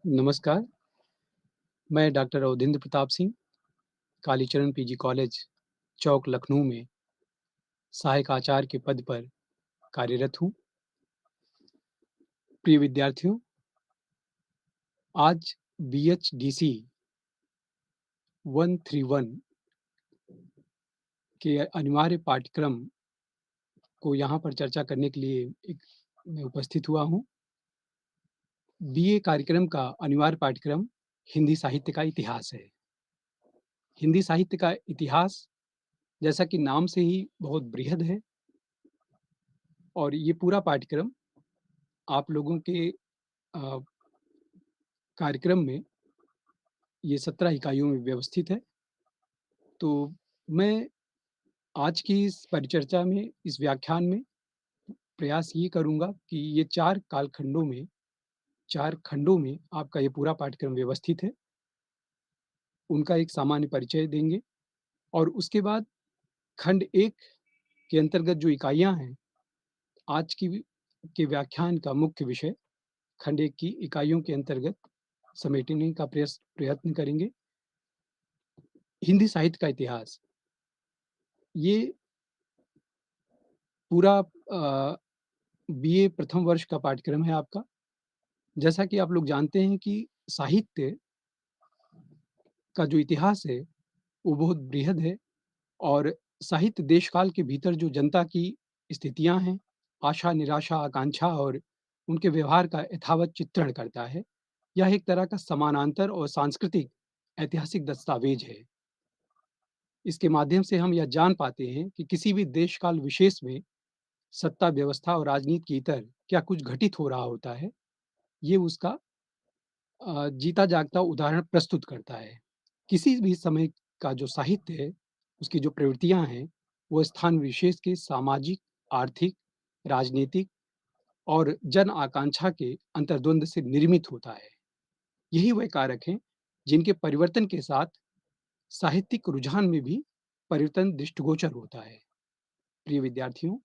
नमस्कार, मैं doctor Avadhendra Pratap Singh, Kalicharan PG college, Chowk Lucknow में सहायक आचार्य के पद पर कार्यरत हूँ। प्रिय विद्यार्थियों, आज बीएचडीसी 131 के अनिवार्य पाठ्यक्रम को यहाँ पर चर्चा करने के लिए मैं उपस्थित हुआ हूँ। बीए कार्यक्रम का अनिवार्य पाठ्यक्रम हिंदी साहित्य का इतिहास है। हिंदी साहित्य का इतिहास जैसा कि नाम से ही बहुत बृहद है और ये पूरा पाठ्यक्रम आप लोगों के अ, कार्यक्रम में ये 17 इकाइयों में व्यवस्थित है। तो मैं आज की इस परिचर्चा में, इस व्याख्यान में प्रयास ये करूँगा कि ये 4 खंडों में आपका ये पूरा पाठ्यक्रम व्यवस्थित है। उनका एक सामान्य परिचय देंगे और उसके बाद खंड 1 के अंतर्गत जो इकाइयाँ हैं, आज की के व्याख्यान का मुख्य विषय खंड 1 की इकाइयों के अंतर्गत समेटने का प्रयत्न करेंगे। हिंदी साहित्य का इतिहास, ये पूरा बीए प्रथम वर्ष का पाठ्यक्रम है आपका। जैसा कि आप लोग जानते हैं कि साहित्य का जो इतिहास है, वो बहुत बृहद है और साहित्य देश-काल के भीतर जो जनता की स्थितियाँ हैं, आशा, निराशा, आकांक्षा और उनके व्यवहार का यथावत चित्रण करता है। यह एक तरह का समानांतर और सांस्कृतिक ऐतिहासिक दस्तावेज है। इसके माध्यम से हम यह जान पाते हैं कि किसी भी देश-काल विशेष में सत्ता व्यवस्था और राजनीति के इतर क्या कुछ घटित हो रहा होता है, ये उसका जीता जागता उदाहरण प्रस्तुत करता है। किसी भी समय का जो साहित्य है, उसकी जो प्रवृत्तियाँ हैं, वो स्थान विशेष के सामाजिक, आर्थिक, राजनीतिक और जन आकांक्षा के अंतर्द्वंद से निर्मित होता है। यही वह कारक हैं, जिनके परिवर्तन के साथ साहित्यिक रुझान में भी परिवर्तन दृष्टिगोचर होता है। प्रिय विद्यार्थियों,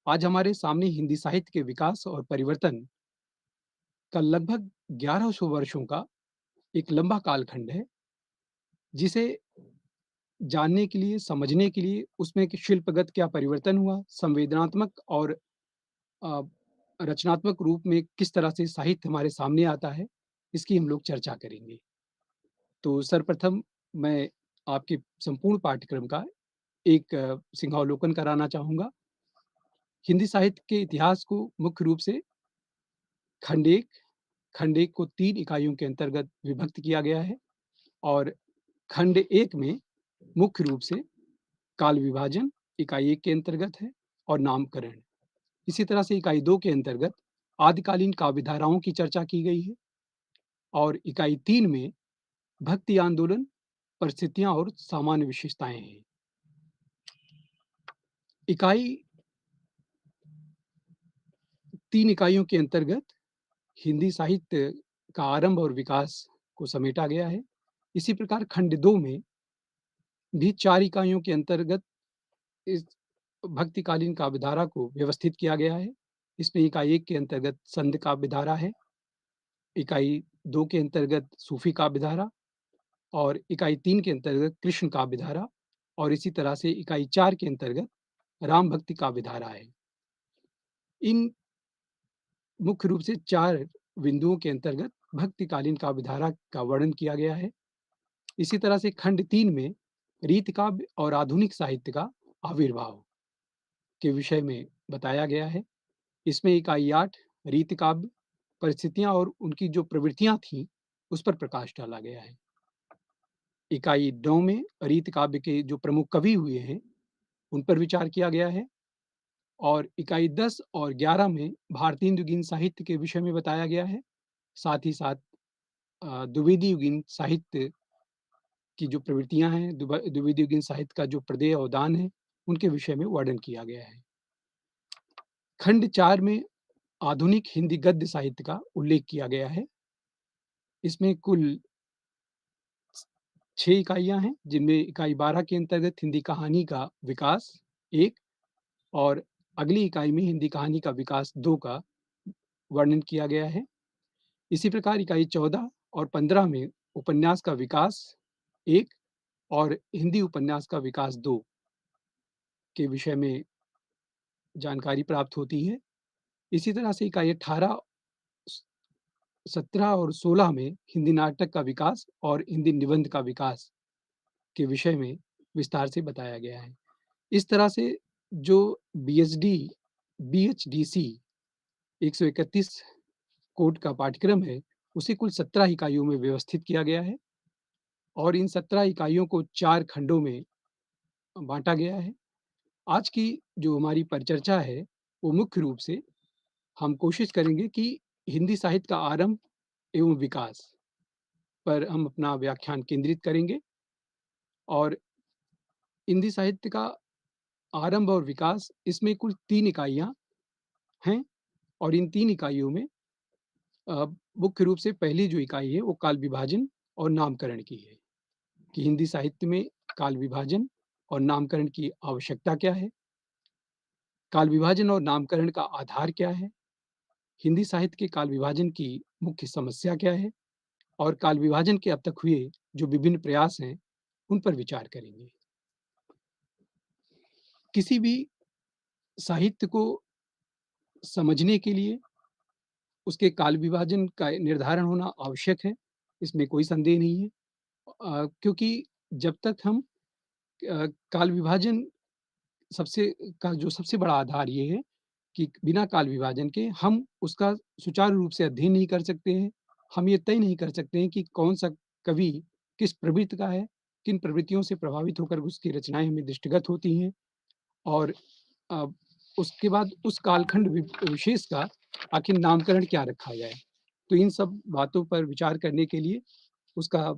आज हमारे सामने हिंदी साहित्य के विकास और परिवर्तन का लगभग 1100 वर्षों का एक लंबा कालखंड है, जिसे जानने के लिए, समझने के लिए उसमें कि शिल्पगत क्या परिवर्तन हुआ, संवेदनात्मक और अ, रचनात्मक रूप में किस तरह से साहित्य हमारे सामने आता है, इसकी हम लोग चर्चा करेंगे। तो सर्वप्रथम मैं आपके संपूर्ण पाठ्यक्रम का एक सिंहावलोकन कराना चाहूँगा। हिंदी साहित्य के इतिहास को मुख्य रूप से खंड 1 खंड 1 को 3 इकाइयों के अंतर्गत विभक्त किया गया है और खंड 1 में मुख्य रूप से काल विभाजन इकाई 1 के अंतर्गत है और नामकरण। इसी तरह से इकाई 2 के अंतर्गत आदिकालीन काव्य धाराओं की चर्चा की गई है और इकाई 3 में भक्ति आंदोलन, परिस्थितियाँ और सामान्य विशेषताएँ हैं। इकाई 3 इकाइयों के अंतर्गत हिंदी साहित्य का आरंभ और विकास को समेटा गया है। इसी प्रकार खंड 2 में भी 4 इकाइयों के अंतर्गत इस भक्तिकालीन काव्य धारा को व्यवस्थित किया गया है। इसमें इकाई 1 के अंतर्गत संध काव्य धारा है, इकाई 2 के अंतर्गत सूफी काव्य धारा और इकाई 3 के अंतर्गत कृष्ण काव्य धारा और इसी तरह से इकाई 4 के अंतर्गत राम भक्ति काव्य धारा है। इन मुख्य रूप से 4 बिंदुओं के अंतर्गत भक्तिकालीन काव्य धारा का वर्णन किया गया है। इसी तरह से खंड 3 में रीति काव्य और आधुनिक साहित्य का आविर्भाव के विषय में बताया गया है। इसमें इकाई 8 रीति काव्य, परिस्थितियाँ और उनकी जो प्रवृत्तियाँ थीं, उस पर प्रकाश डाला गया है। इकाई 9 में रीति काव्य के जो प्रमुख कवि हुए हैं, उन पर विचार किया गया है और इकाई 10 और 11 में भारतीय युगीन साहित्य के विषय में बताया गया है। साथ ही साथ द्विवेदी युगीन साहित्य की जो प्रवृत्तियाँ हैं, द्विवेदी युगीन साहित्य का जो प्रदेय अवदान है, उनके विषय में वर्णन किया गया है। खंड 4 में आधुनिक हिंदी गद्य साहित्य का उल्लेख किया गया है। इसमें कुल 6 इकाइयाँ हैं, जिनमें इकाई 12 के अंतर्गत हिंदी कहानी का विकास 1 और अगली इकाई में हिंदी कहानी का विकास 2 का वर्णन किया गया है। इसी प्रकार इकाई 14 और 15 में उपन्यास का विकास 1 और हिंदी उपन्यास का विकास 2 के विषय में जानकारी प्राप्त होती है। इसी तरह से इकाई 18, स 17 और 16 में हिंदी नाटक का विकास और हिंदी निबंध का विकास के विषय में विस्तार से बताया गया है। इस तरह से जो बीएचडी बीएचडीसी 131 कोड का पाठ्यक्रम है, उसे कुल 17 इकाइयों में व्यवस्थित किया गया है और इन 17 इकाइयों को 4 खंडों में बाँटा गया है। आज की जो हमारी परिचर्चा है, वो मुख्य रूप से हम कोशिश करेंगे कि हिंदी साहित्य का आरंभ एवं विकास पर हम अपना व्याख्यान केंद्रित करेंगे और हिंदी साहित्य का आरंभ और विकास इसमें कुल 3 इकाइयाँ हैं और इन 3 इकाइयों में मुख्य रूप से पहली जो इकाई है वो काल विभाजन और नामकरण की है, कि हिंदी साहित्य में काल विभाजन और नामकरण की आवश्यकता क्या है? काल विभाजन और नामकरण का आधार क्या है? हिंदी साहित्य के काल विभाजन की मुख्य समस्या क्या है? और काल विभाजन के अब तक हुए जो विभिन्न प्रयास हैं, उन पर विचार करेंगे। किसी भी साहित्य को समझने के लिए उसके काल विभाजन का निर्धारण होना आवश्यक है, इसमें कोई संदेह नहीं है। क्योंकि जब तक हम काल विभाजन सबसे जो सबसे बड़ा आधार ये है कि बिना काल विभाजन के हम उसका सुचारू रूप से अध्ययन नहीं कर सकते हैं। हम ये तय नहीं कर सकते हैं कि कौन-सा कवि किस प्रवृत्ति का है, किन प्रवृत्तियों से प्रभावित होकर उसकी रचनाएँ हमें दृष्टिगत होती हैं और अ, उसके बाद उस कालखंड विशेष का आखिर नामकरण क्या रखा जाए। तो इन सब बातों पर विचार करने के लिए उसका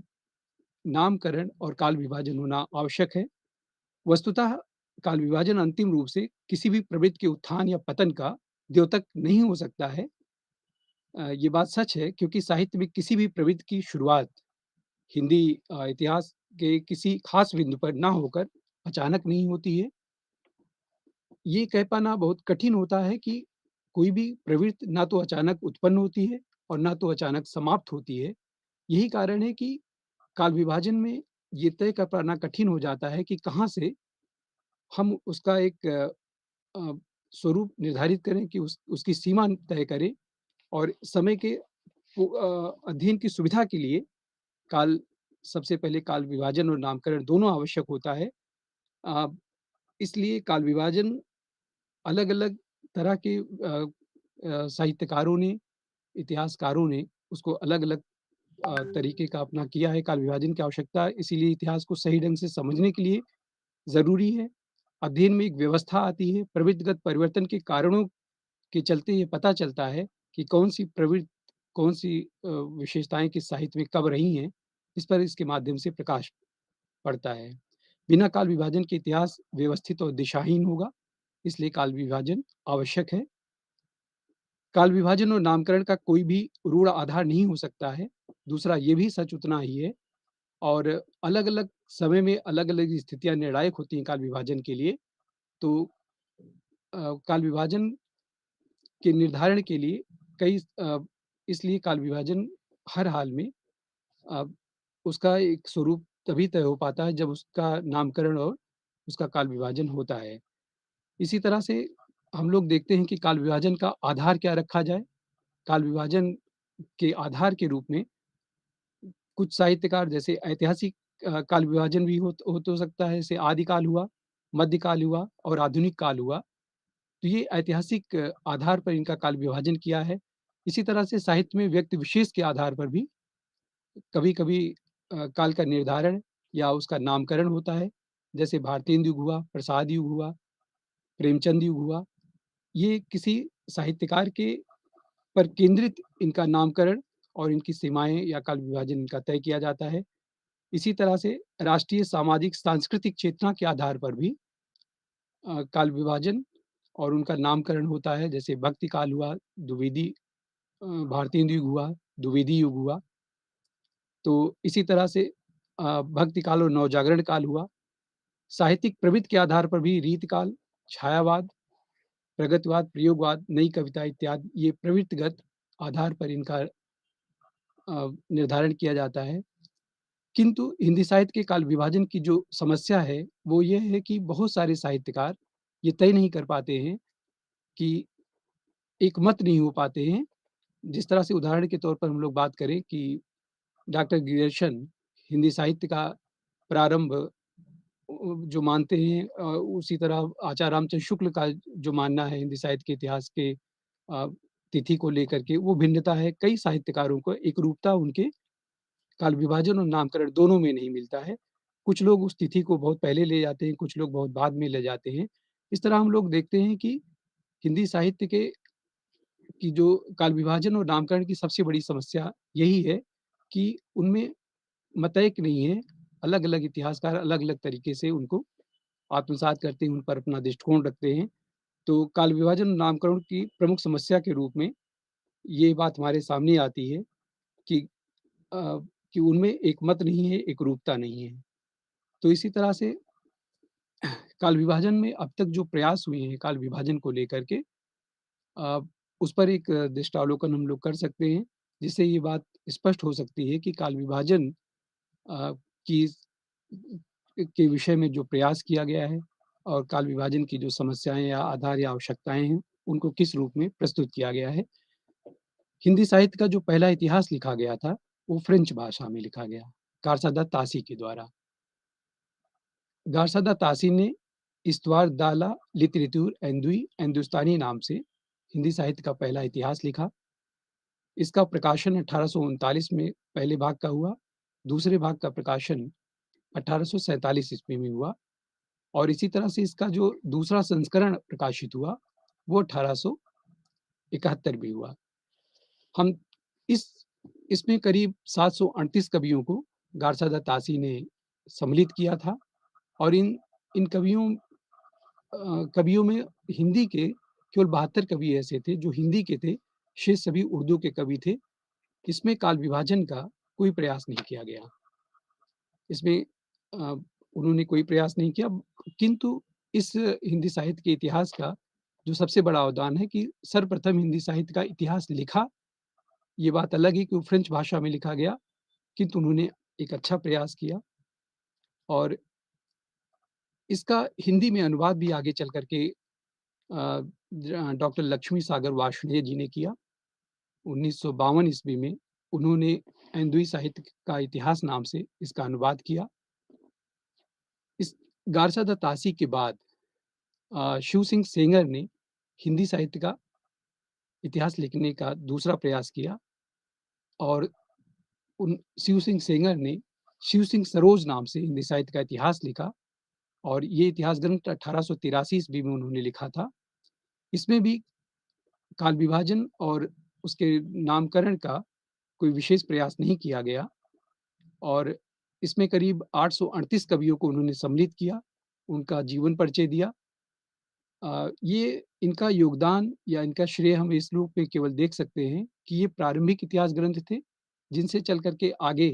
नामकरण और काल विभाजन होना आवश्यक है। वस्तुतः काल विभाजन अंतिम रूप से किसी भी प्रवृत्ति के उत्थान या पतन का द्योतक नहीं हो सकता है। ये बात सच है क्योंकि साहित्य में किसी भी प्रवृत्ति की शुरुआत हिंदी इतिहास के किसी खास बिंदु पर ना होकर अचानक नहीं होती है। ये कह पाना बहुत कठिन होता है कि कोई भी प्रवृत्ति ना तो अचानक उत्पन्न होती है और ना तो अचानक समाप्त होती है। यही कारण है कि काल विभाजन में ये तय कर पाना कठिन हो जाता है कि कहाँ से हम उसका एक अ, स्वरूप निर्धारित करें कि उसकी सीमा तय करें और समय के अध्ययन की सुविधा के लिए काल सबसे पहले काल विभाजन और नामकरण दोनों आवश्यक होता है। अ, इसलिए काल विभाजन अलग-अलग तरह के साहित्यकारों ने, इतिहासकारों ने उसको अलग-अलग तरीके का अपना किया है। काल विभाजन की आवश्यकता इसीलिए इतिहास को सही ढंग से समझने के लिए ज़रूरी है। अध्ययन में एक व्यवस्था आती है, प्रवृत्तिगत परिवर्तन के कारणों के चलते ये पता चलता है कि कौन-सी प्रवृत्ति, कौन-सी विशेषताएँ किस साहित्य में कब रही हैं, इस पर इसके माध्यम से प्रकाश पड़ता है। बिना काल विभाजन के इतिहास व्यवस्थित और दिशाहीन होगा, इसलिए काल विभाजन आवश्यक है। काल विभाजन और नामकरण का कोई भी रूढ़ आधार नहीं हो सकता है। दूसरा ये भी सच उतना ही है और अलग-अलग समय में अलग-अलग स्थितियाँ निर्णायक होती हैं काल विभाजन के लिए। तो काल विभाजन के निर्धारण के लिए इसलिए काल विभाजन हर हाल में अ, उसका एक स्वरूप तभी तय हो पाता है जब उसका नामकरण और उसका काल विभाजन होता है। इसी तरह से हम लोग देखते हैं कि काल विभाजन का आधार क्या रखा जाए? काल विभाजन के आधार के रूप में कुछ साहित्यकार जैसे ऐतिहासिक काल विभाजन भी हो तो सकता है, जैसे आदिकाल हुआ, मध्यकाल हुआ और आधुनिक काल हुआ। तो ये ऐतिहासिक आधार पर इनका काल विभाजन किया है। इसी तरह से साहित्य में व्यक्ति विशेष के आधार पर भी कभी-कभी काल का निर्धारण या उसका नामकरण होता है। जैसे भारतेंदु युग हुआ, प्रसाद युग हुआ, प्रेमचंद युग हुआ। ये किसी साहित्यकार के पर केंद्रित इनका नामकरण और इनकी सीमाएँ या काल विभाजन इनका तय किया जाता है। इसी तरह से राष्ट्रीय, सामाजिक, सांस्कृतिक चेतना के आधार पर भी काल विभाजन और उनका नामकरण होता है। जैसे भक्ति काल हुआ, द्विवेदी भारतेंदु युग हुआ, द्विवेदी युग हुआ। तो इसी तरह से भक्ति काल और नवजागरण काल हुआ। साहित्यिक प्रवृत्ति के आधार पर भी रीतिकाल, छायावाद, प्रगतिवाद, प्रयोगवाद, नई कविता इत्यादि ये प्रवृत्तिगत आधार पर इनका निर्धारण किया जाता है। किंतु हिंदी साहित्य के काल विभाजन की जो समस्या है, वो ये है कि बहुत सारे साहित्यकार ये तय नहीं कर पाते हैं कि एक मत नहीं हो पाते हैं। जिस तरह से उदाहरण के तौर पर हम लोग बात करें कि डॉक्टर गियर्शन हिंदी साहित्य का प्रारंभ जो मानते हैं, उसी तरह आचार्य रामचंद्र शुक्ल का जो मानना है हिंदी साहित्य के इतिहास के तिथि को लेकर के वो भिन्नता है। कई साहित्यकारों को एकरूपता उनके काल विभाजन और नामकरण दोनों में नहीं मिलता है। कुछ लोग उस तिथि को बहुत पहले ले जाते हैं, कुछ लोग बहुत बाद में ले जाते हैं। इस तरह हम लोग देखते हैं कि हिंदी साहित्य के की जो काल विभाजन और नामकरण की सबसे बड़ी समस्या यही है कि उनमें मतैक नहीं है। अलग-अलग इतिहासकार अलग-अलग तरीके से उनको आत्मसात करते हैं, उन पर अपना दृष्टिकोण रखते हैं। तो काल विभाजन और नामकरण की प्रमुख समस्या के रूप में ये बात हमारे सामने आती है कि अ, कि उनमें एक मत नहीं है, एकरूपता नहीं है। तो इसी तरह से काल विभाजन में अब तक जो प्रयास हुए हैं काल विभाजन को लेकर के, अ, उस पर एक दृष्टावलोकन हम लोग कर सकते हैं, जिससे ये बात स्पष्ट हो सकती है कि काल विभाजन अ, की के विषय में जो प्रयास किया गया है और काल विभाजन की जो समस्याएँ या आधार या आवश्यकताएँ हैं, उनको किस रूप में प्रस्तुत किया गया है। हिंदी साहित्य का जो पहला इतिहास लिखा गया था, वो फ्रेंच भाषा में लिखा गया, गारसादा तासी के द्वारा। गारसादा तासी ने इस्तवार दाला लितरेतुर एंदुई हिंदुस्तानी नाम से हिंदी साहित्य का पहला इतिहास लिखा। इसका प्रकाशन 1839 में पहले भाग का हुआ, दूसरे भाग का प्रकाशन 1847 ईस्वी में हुआ और इसी तरह से इसका जो दूसरा संस्करण प्रकाशित हुआ, वो 1871 में हुआ। हम इस इसमें करीब 738 कवियों को गारसादा तासी ने सम्मिलित किया था और इन इन कवियों में हिंदी के केवल 72 कवि ऐसे थे जो हिंदी के थे, शेष सभी उर्दू के कवि थे। इसमें काल विभाजन का कोई प्रयास नहीं किया गया। इसमें अ, उन्होंने कोई प्रयास नहीं किया, किंतु इस हिंदी साहित्य के इतिहास का जो सबसे बड़ा अवदान है कि सर्वप्रथम हिंदी साहित्य का इतिहास लिखा, ये बात अलग है कि वो फ्रेंच भाषा में लिखा गया, किंतु उन्होंने एक अच्छा प्रयास किया और इसका हिंदी में अनुवाद भी आगे चल कर के डॉक्टर लक्ष्मी सागर वार्ष्णेय जी ने किया। 1952 ईस्वी में उन्होंने हिंदुई साहित्य का इतिहास नाम से इसका अनुवाद किया। इस गारसादा तासी के बाद शिव सिंह सेंगर ने हिंदी साहित्य का इतिहास लिखने का दूसरा प्रयास किया और उन शिव सिंह सेंगर ने शिव सिंह सरोज नाम से हिंदी साहित्य का इतिहास लिखा और ये इतिहास ग्रंथ 1883 ईस्वी में उन्होंने लिखा था। इसमें भी काल विभाजन और उसके नामकरण का कोई विशेष प्रयास नहीं किया गया और इसमें करीब 838 कवियों को उन्होंने सम्मिलित किया, उनका जीवन परिचय दिया। ये इनका योगदान या इनका श्रेय हम इस रूप में केवल देख सकते हैं कि ये प्रारंभिक इतिहास ग्रंथ थे, जिनसे चल कर के आगे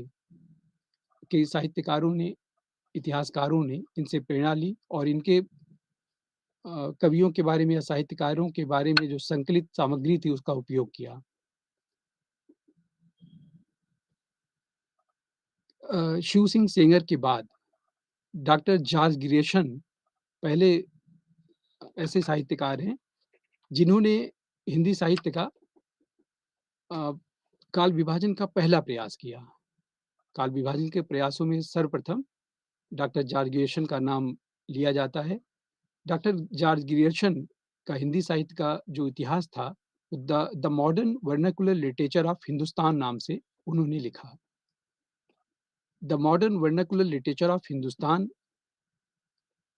के साहित्यकारों ने, इतिहासकारों ने इनसे प्रेरणा ली और इनके कवियों के बारे में या साहित्यकारों के बारे में जो संकलित सामग्री थी, उसका उपयोग किया। शिव सिंह सेंगर के बाद डॉक्टर जॉर्ज ग्रियर्सन पहले ऐसे साहित्यकार हैं, जिन्होंने हिंदी साहित्य का अ, काल विभाजन का पहला प्रयास किया। काल विभाजन के प्रयासों में सर्वप्रथम डॉक्टर जॉर्ज ग्रियर्सन का नाम लिया जाता है। डॉक्टर जॉर्ज ग्रियर्सन का हिंदी साहित्य का जो इतिहास था, the modern vernacular literature of Hindustan नाम से उन्होंने लिखा। The modern vernacular literature of Hindustan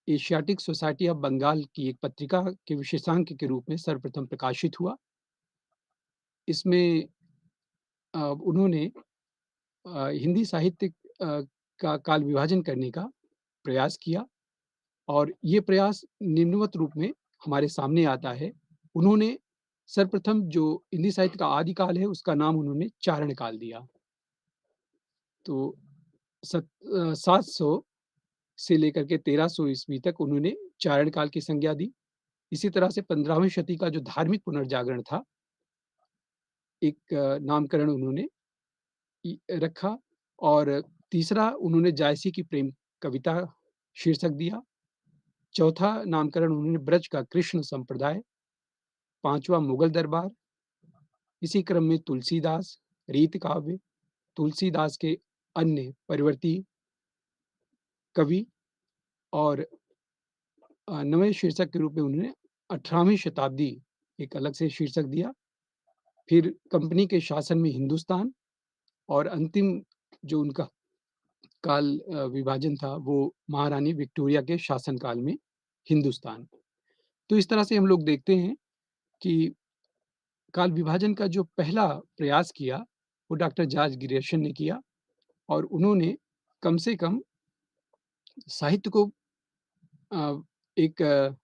Asiatic Society of Bengal की एक पत्रिका के विशेषांक के रूप में सर्वप्रथम प्रकाशित हुआ। इसमें उन्होंने हिंदी साहित्य का काल विभाजन करने का प्रयास किया और ये प्रयास निम्नवत रूप में हमारे सामने आता है। उन्होंने सर्वप्रथम जो हिंदी साहित्य का आदि काल है, उसका नाम उन्होंने चारण काल दिया। तो 700 से लेकर के 1300 ईस्वी तक उन्होंने चारण काल की संज्ञा दी। इसी तरह से 15वीं शती का जो धार्मिक पुनर्जागरण था, एक नामकरण उन्होंने रखा और तीसरा उन्होंने जायसी की प्रेम कविता शीर्षक दिया। चौथा नामकरण उन्होंने ब्रज का कृष्ण संप्रदाय, 5वां मुगल दरबार, इसी क्रम में तुलसीदास, रीत काव्य, तुलसीदास के अन्य परिवर्ती कवि और नवें शीर्षक के रूप में उन्होंने 18वीं शताब्दी एक अलग से शीर्षक दिया। फिर कंपनी के शासन में हिंदुस्तान और अंतिम जो उनका विभाजन था वो महारानी विक्टोरिया के शासनकाल में हिंदुस्तान। तो इस तरह से हम लोग देखते हैं कि काल विभाजन का जो पहला प्रयास किया, वो डॉक्टर जॉर्ज ग्रियर्सन ने किया और उन्होंने कम से कम साहित्य को एक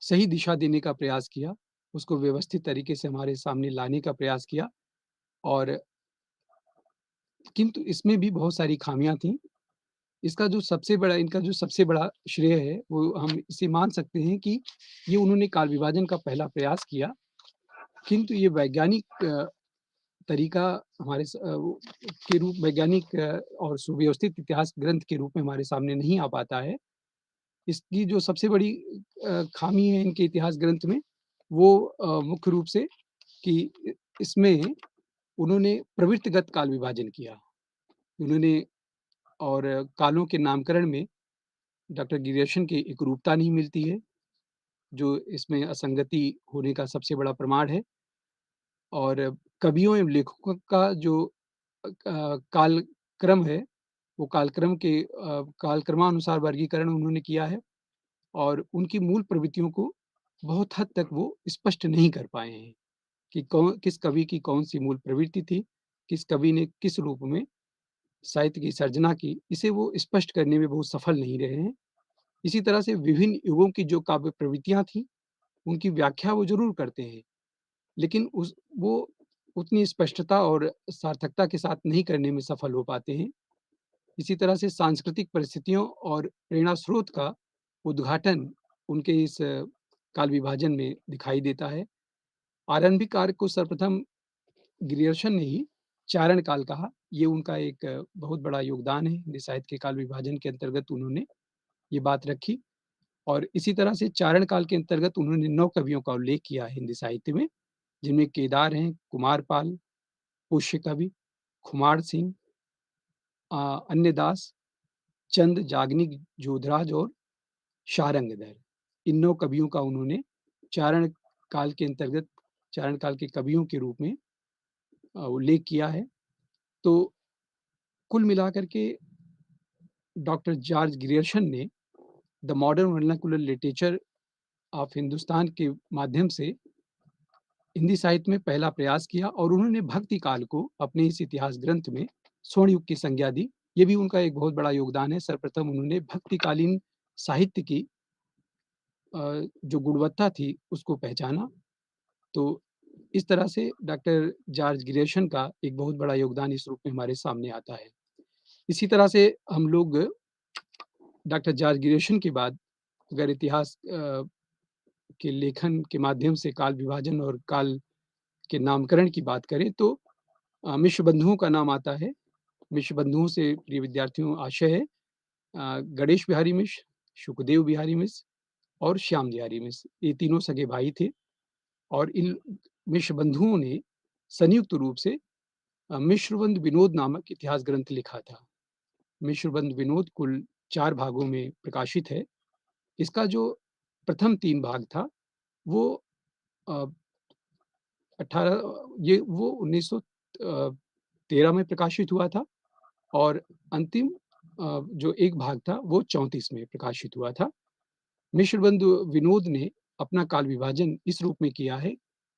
सही दिशा देने का प्रयास किया, उसको व्यवस्थित तरीके से हमारे सामने लाने का प्रयास किया और किंतु इसमें भी बहुत सारी खामियाँ थीं। इनका जो सबसे बड़ा श्रेय है, वो हम इसे मान सकते हैं कि ये उन्होंने काल विभाजन का पहला प्रयास किया, किंतु ये वैज्ञानिक तरीका हमारे वो के रूप वैज्ञानिक और सुव्यवस्थित इतिहास ग्रंथ के रूप में हमारे सामने नहीं आ पाता है। इसकी जो सबसे बड़ी खामी है इनके इतिहास ग्रंथ में, वो मुख्य रूप से कि इसमें उन्होंने प्रवृत्तिगत काल विभाजन किया। उन्होंने और कालों के नामकरण में डॉक्टर गिरियर्सन की एकरूपता नहीं मिलती है, जो इसमें असंगति होने का सबसे बड़ा प्रमाण है और कवियों एवं लेखकों का जो कालक्रम है, वो कालक्रमानुसार वर्गीकरण उन्होंने किया है और उनकी मूल प्रवृत्तियों को बहुत हद तक वो स्पष्ट नहीं कर पाए हैं कि किस कवि की कौन-सी मूल प्रवृत्ति थी, किस कवि ने किस रूप में साहित्य की सर्जना की, इसे वो स्पष्ट करने में बहुत सफल नहीं रहे हैं। इसी तरह से विभिन्न युगों की जो काव्य प्रवृत्तियाँ थीं, उनकी व्याख्या वो ज़रूर करते हैं, लेकिन वो उतनी स्पष्टता और सार्थकता के साथ नहीं करने में सफल हो पाते हैं। इसी तरह से सांस्कृतिक परिस्थितियों और प्रेरणा स्रोत का उद्घाटन उनके इस काल विभाजन में दिखाई देता है। आरंभिक कार्य को सर्वप्रथम ग्रियर्सन ने ही चारण काल कहा। ये उनका एक बहुत बड़ा योगदान है। हिंदी साहित्य के काल विभाजन के अंतर्गत उन्होंने ये बात रखी और इसी तरह से चारण काल के अंतर्गत उन्होंने 9 कवियों का उल्लेख किया है हिंदी साहित्य में, जिनमें केदार हैं, कुमारपाल, पुष्य कवि, खुमार सिंह, अन्यदास, चंद, जागनिक, जोधराज और शारंगधर। इन 9 कवियों का उन्होंने चारण काल के अंतर्गत चारण काल के कवियों के रूप में उल्लेख किया है। तो कुल मिलाकर के डॉक्टर जॉर्ज ग्रियर्सन ने the modern vernacular literature of Hindustan के माध्यम से हिंदी साहित्य में पहला प्रयास किया और उन्होंने भक्ति काल को अपने इस इतिहास ग्रंथ में स्वर्ण युग की संज्ञा दी। ये भी उनका एक बहुत बड़ा योगदान है। सर्वप्रथम उन्होंने भक्तिकालीन साहित्य की जो गुणवत्ता थी उसको पहचाना। तो इस तरह से डॉक्टर जॉर्ज ग्रियर्सन का एक बहुत बड़ा योगदान इस रूप में हमारे सामने आता है। इसी तरह से हम लोग डॉक्टर जॉर्ज ग्रियर्सन के बाद अगर इतिहास के लेखन के माध्यम से काल विभाजन और काल के नामकरण की बात करें तो मिश्र बंधुओं का नाम आता है। मिश्र बंधुओं से प्रिय विद्यार्थियों आशय है गणेश बिहारी मिश्र, शुकदेव बिहारी मिश्र और श्याम बिहारी मिश्र। ये तीनों सगे भाई थे और इन मिश्र बंधुओं ने संयुक्त रूप से मिश्रबंध विनोद नामक इतिहास ग्रंथ लिखा था। मिश्रबंध विनोद कुल 4 भागों में प्रकाशित है। इसका जो प्रथम 3 भाग था वो अ, 1913 में प्रकाशित हुआ था और अंतिम जो एक भाग था वो 34 में प्रकाशित हुआ था। मिश्रबंधु विनोद ने अपना काल विभाजन इस रूप में किया है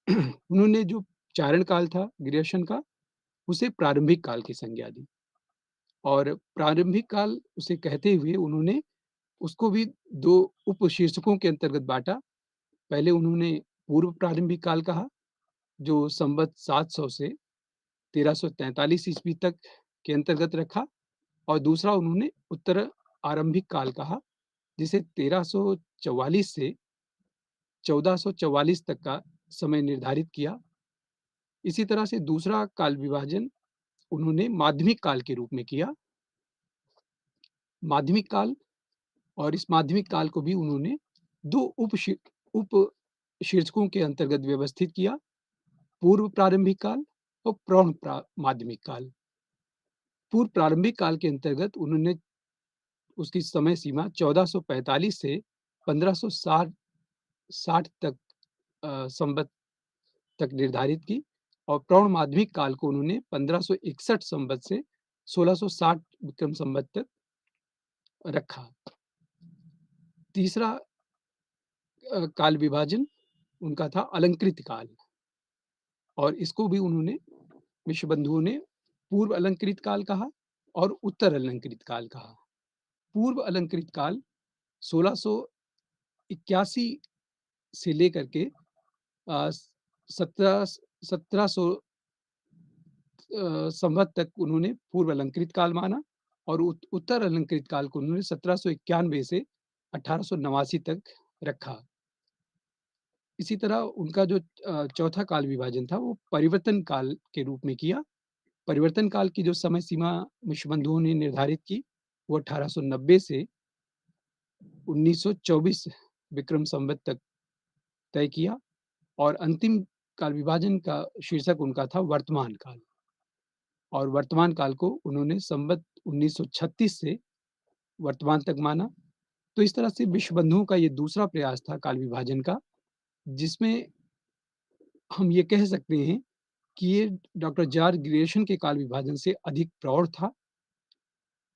उन्होंने जो चारण काल था ग्रियर्सन का, उसे प्रारंभिक काल की संज्ञा दी और प्रारंभिक काल उसे कहते हुए उन्होंने उसको भी 2 उपशीर्षकों के अंतर्गत बाँटा। पहले उन्होंने पूर्व प्रारंभिक काल कहा, जो संवत 700 से 1343 ईस्वी तक के अंतर्गत रखा और दूसरा उन्होंने उत्तर आरंभिक काल कहा, जिसे 1344 से 1444 तक का समय निर्धारित किया। इसी तरह से दूसरा काल विभाजन उन्होंने माध्यमिक काल के रूप में किया। माध्यमिक काल और इस माध्यमिक काल को भी उन्होंने 2 उप शीर्षकों के अंतर्गत व्यवस्थित किया, पूर्व प्रारंभिक काल और प्रौढ़ माध्यमिक काल। पूर्व प्रारंभिक काल के अंतर्गत उन्होंने उसकी समय सीमा 1445 से 1560 तक संवत तक निर्धारित की और प्रौढ़ माध्यमिक काल को उन्होंने 1561 संवत से 1660 विक्रम संवत तक रखा। तीसरा काल विभाजन उनका था अलंकृत काल और इसको भी उन्होंने विश्व बंधुओं ने पूर्व अलंकृत काल कहा और उत्तर अलंकृत काल कहा। पूर्व अलंकृत काल 1681 से लेकर के 1700 संवत तक उन्होंने पूर्व अलंकृत काल माना और उत्तर अलंकृत काल को उन्होंने 1791 से 1889 तक रखा। इसी तरह उनका जो चौथा काल विभाजन था वो परिवर्तन काल के रूप में किया। परिवर्तन काल की जो समय सीमा विश्व बंधुओं ने निर्धारित की वो 1890 से 1924 विक्रम संवत तक तय किया और अंतिम काल विभाजन का शीर्षक उनका था वर्तमान काल और वर्तमान काल को उन्होंने संवत 1936 से वर्तमान तक माना। तो इस तरह से विश्व बंधुओं का ये दूसरा प्रयास था काल विभाजन का, जिसमें हम ये कह सकते हैं कि ये डॉक्टर जॉर्ज ग्रियर्सन के काल विभाजन से अधिक प्रौढ़ था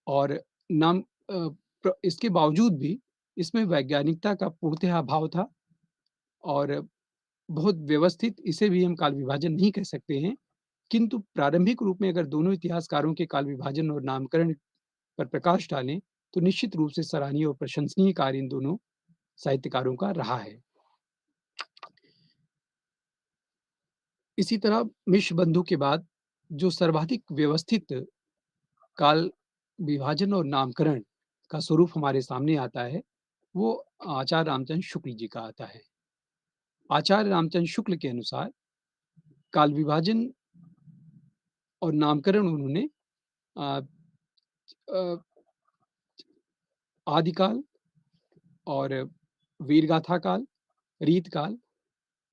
और नाम इसके बावजूद भी इसमें वैज्ञानिकता का पूर्णतः अभाव था और बहुत व्यवस्थित इसे भी हम काल विभाजन नहीं कह सकते हैं। किंतु प्रारंभिक रूप में अगर दोनों इतिहासकारों के काल विभाजन और नामकरण पर प्रकाश डालें, तो निश्चित रूप से सराहनीय और प्रशंसनीय कार्य इन दोनों साहित्यकारों का रहा है। इसी तरह मिश्र बंधु के बाद जो सर्वाधिक व्यवस्थित काल विभाजन और नामकरण का स्वरूप हमारे सामने आता है, वो आचार्य रामचंद्र शुक्ल जी का आता है। आचार्य रामचंद्र शुक्ल के अनुसार काल विभाजन और नामकरण उन्होंने अ अ, आदिकाल और वीरगाथा काल, रीत काल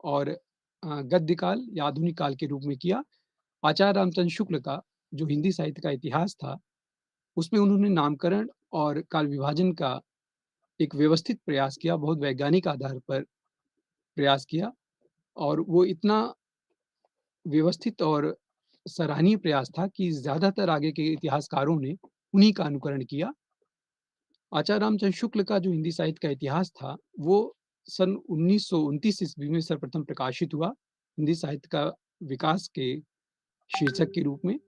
और गद्य काल या आधुनिक काल के रूप में किया। आचार्य रामचंद्र शुक्ल का जो हिंदी साहित्य का इतिहास था, उसमें उन्होंने नामकरण और काल विभाजन का एक व्यवस्थित प्रयास किया, बहुत वैज्ञानिक आधार पर प्रयास किया और वो इतना व्यवस्थित और सराहनीय प्रयास था कि ज़्यादातर आगे के इतिहासकारों ने उन्हीं का अनुकरण किया। आचार्य रामचंद्र शुक्ल का जो हिंदी साहित्य का इतिहास था, वो सन 1929 ईस्वी में सर्वप्रथम प्रकाशित हुआ, हिंदी साहित्य का विकास के शीर्षक के रूप में।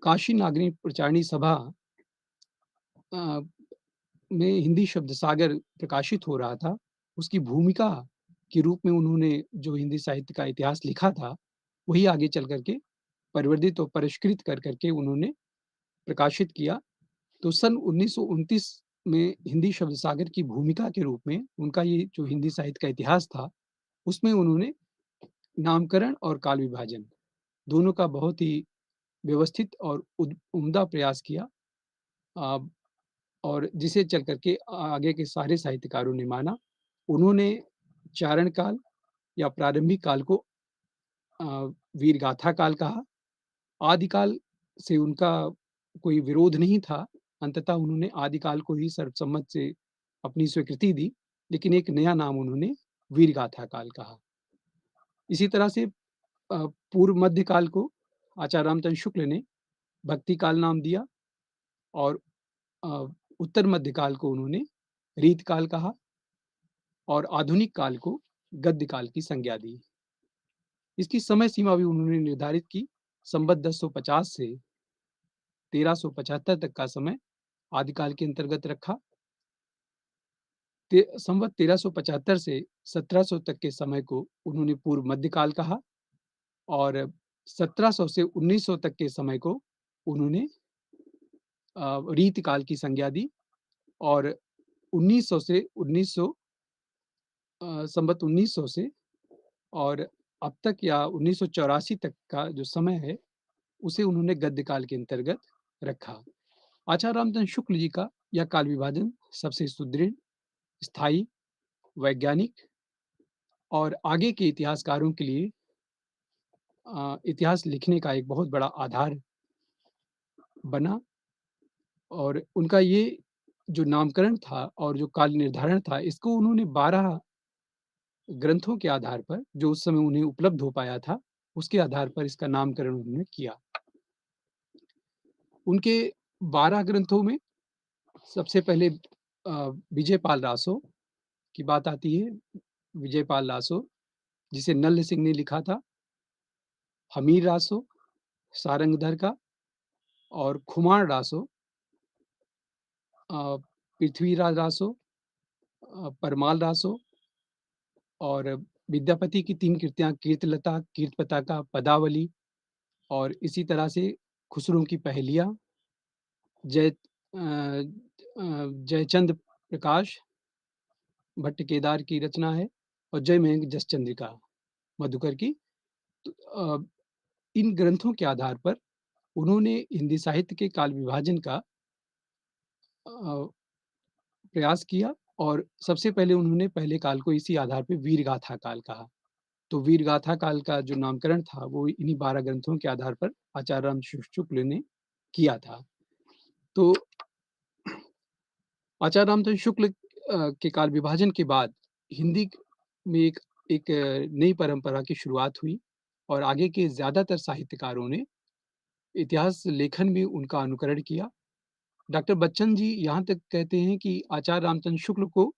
काशी नागरी प्रचारिणी सभा अ, में हिंदी शब्द सागर प्रकाशित हो रहा था। उसकी भूमिका के रूप में उन्होंने जो हिंदी साहित्य का इतिहास लिखा था, वही आगे चल कर के परिवर्धित और परिष्कृत कर कर के उन्होंने प्रकाशित किया। तो सन 1929 में हिंदी शब्द सागर की भूमिका के रूप में उनका ये जो हिंदी साहित्य का इतिहास था, उसमें उन्होंने नामकरण और काल विभाजन दोनों का बहुत ही व्यवस्थित और उम्दा प्रयास किया अ, और जिसे चल कर के आगे के सारे साहित्यकारों ने माना। उन्होंने चारण काल या प्रारंभिक काल को अ, वीरगाथा काल कहा। आदिकाल से उनका कोई विरोध नहीं था। अंततः उन्होंने आदिकाल को ही सर्वसम्मत से अपनी स्वीकृति दी, लेकिन एक नया नाम उन्होंने वीरगाथा काल कहा। इसी तरह से पूर्व मध्य काल को आचार्य रामचंद्र शुक्ल ने भक्ति काल नाम दिया और अ, उत्तर मध्य काल को उन्होंने रीत काल कहा और आधुनिक काल को गद्य काल की संज्ञा दी। इसकी समय सीमा भी उन्होंने निर्धारित की। संवत 1050 से 1375 तक का समय आदिकाल के अंतर्गत रखा। संवत 1375 से 1700 तक के समय को उन्होंने पूर्व मध्यकाल कहा और 1700 से 1900 तक के समय को उन्होंने रीतकाल की संज्ञा दी और 1900 से 1900 संवत 1900 से और अब तक या 1984 तक का जो समय है, उसे उन्होंने गद्य काल के अंतर्गत रखा। आचार्य रामचंद्र शुक्ल जी का यह काल विभाजन सबसे सुदृढ़, स्थायी, वैज्ञानिक और आगे के इतिहासकारों के लिए इतिहास लिखने का एक बहुत बड़ा आधार बना और उनका ये जो नामकरण था और जो काल निर्धारण था, इसको उन्होंने 12 ग्रंथों के आधार पर, जो उस समय उन्हें उपलब्ध हो पाया था, उसके आधार पर इसका नामकरण उन्होंने किया। उनके 12 ग्रंथों में सबसे पहले विजयपाल रासो की बात आती है। विजयपाल रासो, जिसे नल्ल सिंह ने लिखा था, हमीर रासो, सारंगधर का और खुमार रासो, पृथ्वीराज रासो, परमाल रासो और विद्यापति की 3 कृतियाँ कीर्तलता, कीर्तपताका, पदावली और इसी तरह से खुसरो की पहेलियाँ, जय जयचंद प्रकाश भट्ट केदार की रचना है और जय महेंद्र जसचंद्रिका मधुकर की। अ, इन ग्रंथों के आधार पर उन्होंने हिंदी साहित्य के काल विभाजन का अ, प्रयास किया और सबसे पहले उन्होंने पहले काल को इसी आधार पे वीरगाथा काल कहा। तो वीरगाथा काल का जो नामकरण था वो इन्हीं 12 ग्रंथों के आधार पर आचार्य रामकृष्ण शुक्ल ने किया था। तो आचार्य रामचंद्र शुक्ल के काल विभाजन के बाद हिंदी में एक एक नई परंपरा की शुरुआत हुई और आगे के ज़्यादातर साहित्यकारों ने इतिहास लेखन में उनका अनुकरण किया। डॉक्टर बच्चन जी यहाँ तक कहते हैं कि आचार्य रामचंद्र शुक्ल को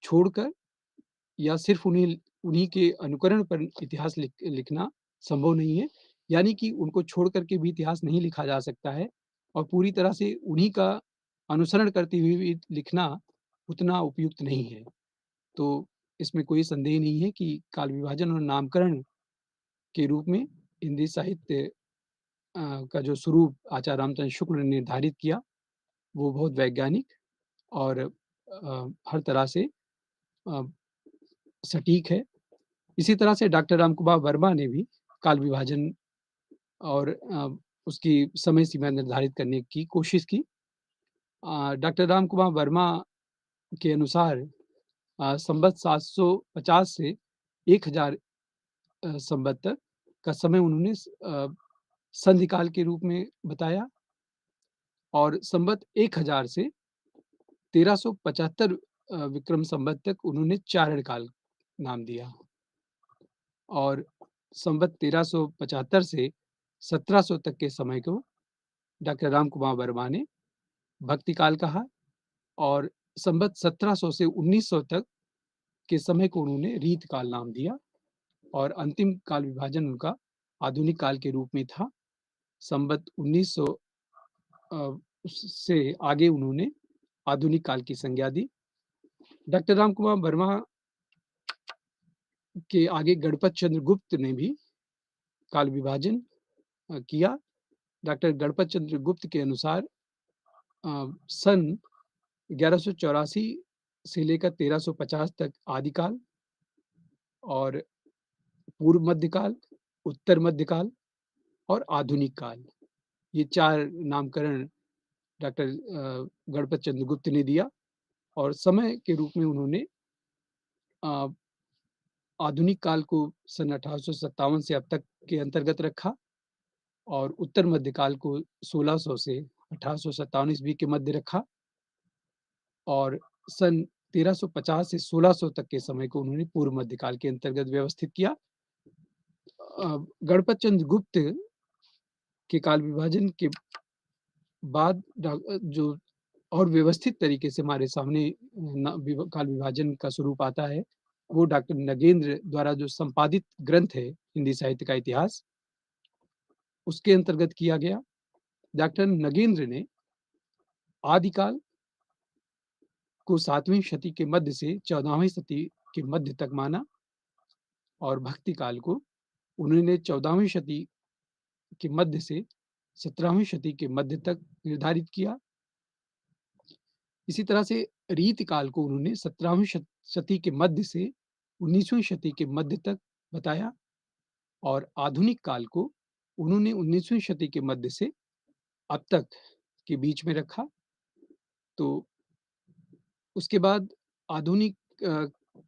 छोड़कर या सिर्फ़ उन्हें उन्हीं के अनुकरण पर इतिहास लिखना संभव नहीं है। यानी कि उनको छोड़ कर के भी इतिहास नहीं लिखा जा सकता है और पूरी तरह से उन्हीं का अनुसरण करते हुए भी लिखना उतना उपयुक्त नहीं है। तो इसमें कोई संदेह नहीं है कि काल विभाजन और नामकरण के रूप में हिंदी साहित्य का जो स्वरूप आचार्य रामचंद्र शुक्ल ने निर्धारित किया, वो बहुत वैज्ञानिक और हर तरह से अ, सटीक है। इसी तरह से डॉक्टर रामकुमार वर्मा ने भी काल विभाजन और उसकी समय सीमा निर्धारित करने की कोशिश की। डॉक्टर रामकुमार वर्मा के अनुसार संवत 750 से 1000 संवत तक का समय उन्होंने संधिकाल के रूप में बताया और संवत 1000 से 1375 विक्रम संवत तक उन्होंने चारण काल नाम दिया और संवत 1375 से 1700 तक के समय को डॉक्टर रामकुमार वर्मा ने भक्ति काल कहा और संवत 1700 से 1900 तक के समय को उन्होंने रीत काल नाम दिया और अंतिम काल विभाजन उनका आधुनिक काल के रूप में था। संवत 1900 से आगे उन्होंने आधुनिक काल की संज्ञा दी। डॉक्टर रामकुमार वर्मा के आगे गणपत चंद्र गुप्त ने भी काल विभाजन किया। डॉक्टर गणपत चंद्र गुप्त के अनुसार सन 1184 से लेकर 1350 तक आदिकाल और पूर्व मध्यकाल, उत्तर मध्यकाल और आधुनिक काल, ये 4 नामकरण डॉक्टर गणपत चंद्र गुप्त ने दिया और समय के रूप में उन्होंने अ, आधुनिक काल को सन 1857 से अब तक के अंतर्गत रखा और उत्तर मध्यकाल को 1600 से 1857 ईस्वी के मध्य रखा और सन 1350 से 1600 तक के समय को उन्होंने पूर्व मध्यकाल के अंतर्गत व्यवस्थित किया। गणपत चंद्र गुप्त के काल विभाजन के बाद जो और व्यवस्थित तरीके से हमारे सामने काल विभाजन का स्वरूप आता है, वो डॉक्टर नगेंद्र द्वारा जो संपादित ग्रंथ है हिंदी साहित्य का इतिहास, उसके अंतर्गत किया गया। डॉक्टर नगेंद्र ने आदिकाल को 7वीं शती के मध्य से 14वीं शती के मध्य तक माना और भक्ति काल को उन्होंने 14वीं शती के मध्य से 17वीं शती के मध्य तक निर्धारित किया। इसी तरह से रीत काल को उन्होंने 17वीं शती के मध्य से 19वीं शती के मध्य तक बताया और आधुनिक काल को उन्होंने 19वीं शती के मध्य से अब तक के बीच में रखा। तो उसके बाद आधुनिक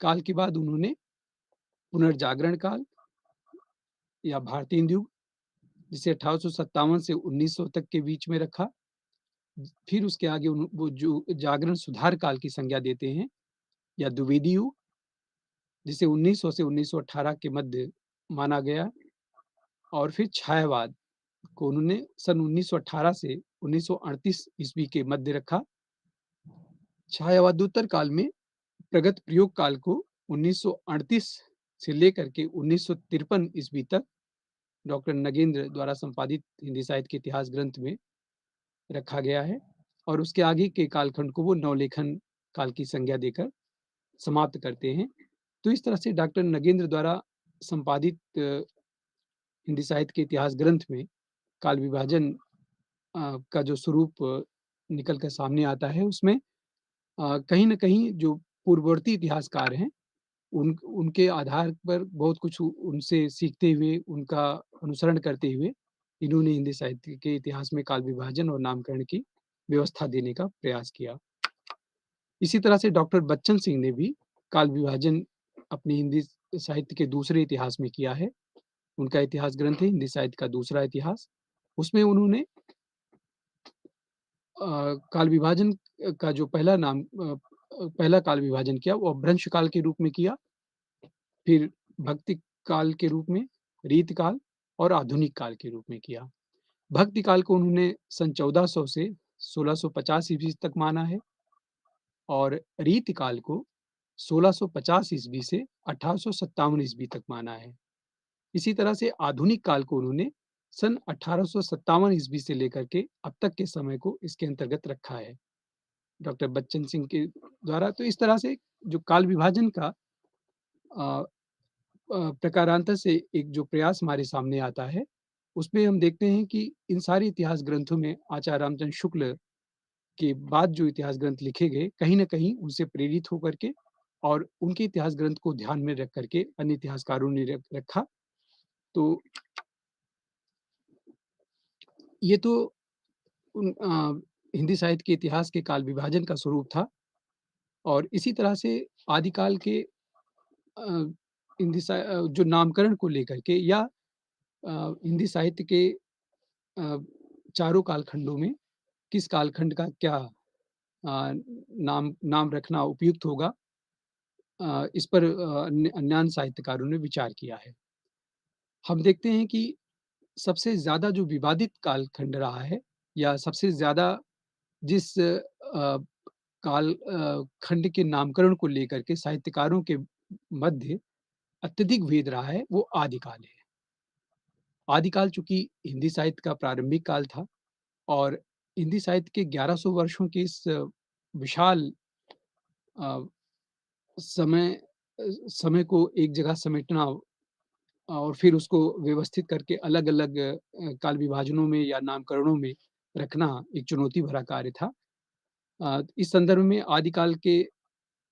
काल के बाद उन्होंने पुनर्जागरण काल या भारतीय युग, जिसे 1857 से 1900 तक के बीच में रखा। फिर उसके आगे वो जो जागरण सुधार काल की संज्ञा देते हैं या द्विवेदी युग, जिसे 1900 से 1918 के मध्य माना गया। और फिर छायावाद को उन्होंने सन 1918 से 1938 ईस्वी के मध्य रखा। छायावादोत्तर काल में प्रगत प्रयोग काल को 1938 से लेकर के 1953 ईस्वी तक डॉक्टर नगेंद्र द्वारा संपादित हिंदी साहित्य के इतिहास ग्रंथ में रखा गया है और उसके आगे के कालखंड को वो नवलेखन काल की संज्ञा देकर समाप्त करते हैं। तो इस तरह से डॉक्टर नगेंद्र द्वारा संपादित हिंदी साहित्य के इतिहास ग्रंथ में काल विभाजन का जो स्वरूप निकल कर सामने आता है, उसमें कहीं न कहीं जो पूर्ववर्ती इतिहासकार हैं, उनके आधार पर बहुत कुछ उनसे सीखते हुए, उनका अनुसरण करते हुए, इन्होंने हिंदी साहित्य के इतिहास में काल विभाजन और नामकरण की व्यवस्था देने का प्रयास किया। इसी तरह से डॉक्टर बच्चन सिंह ने भी काल विभाजन अपनी हिंदी साहित्य के दूसरे इतिहास में किया है। उनका इतिहास ग्रंथ है हिंदी साहित्य का दूसरा इतिहास। उसमें उन्होंने काल विभाजन का जो पहला काल विभाजन किया, वो अपभ्रंश काल के रूप में किया, फिर भक्ति काल के रूप में, रीत काल और आधुनिक काल के रूप में किया। भक्ति काल को उन्होंने सन 1400 से 1650 ईस्वी तक माना है और रीत काल को 1650 ईस्वी से 1857 ईस्वी तक माना है। इसी तरह से आधुनिक काल को उन्होंने सन 1857 ईस्वी से लेकर के अब तक के समय को इसके अंतर्गत रखा है, डॉक्टर बच्चन सिंह के द्वारा। तो इस तरह से जो काल विभाजन का अ प्रकारांतर से एक जो प्रयास हमारे सामने आता है, उसमें हम देखते हैं कि इन सारे इतिहास ग्रंथों में आचार्य रामचंद्र शुक्ल के बाद जो इतिहास ग्रंथ लिखे गए, कहीं न कहीं उनसे प्रेरित होकर के और उनके इतिहास ग्रंथ को ध्यान में रख कर के अन्य इतिहासकारों ने रखा। तो ये तो हिंदी साहित्य के इतिहास के काल विभाजन का स्वरूप था और इसी तरह से आदिकाल के अ, जो नामकरण को लेकर के या हिंदी साहित्य के अ, चारों कालखंडों में किस कालखंड का क्या नाम नाम रखना उपयुक्त होगा, इस पर अन्य साहित्यकारों ने विचार किया है। हम देखते हैं कि सबसे ज़्यादा जो विवादित कालखंड रहा है या सबसे ज़्यादा जिस खंड के नामकरण को लेकर के साहित्यकारों के मध्य अत्यधिक भेद रहा है, वो आदिकाल है। आदिकाल चूँकि हिंदी साहित्य का प्रारंभिक काल था और हिंदी साहित्य के 1100 वर्षों की इस विशाल अ, समय समय को एक जगह समेटना और फिर उसको व्यवस्थित करके अलग-अलग काल विभाजनों में या नामकरणों में रखना एक चुनौती भरा कार्य था। इस संदर्भ में आदिकाल के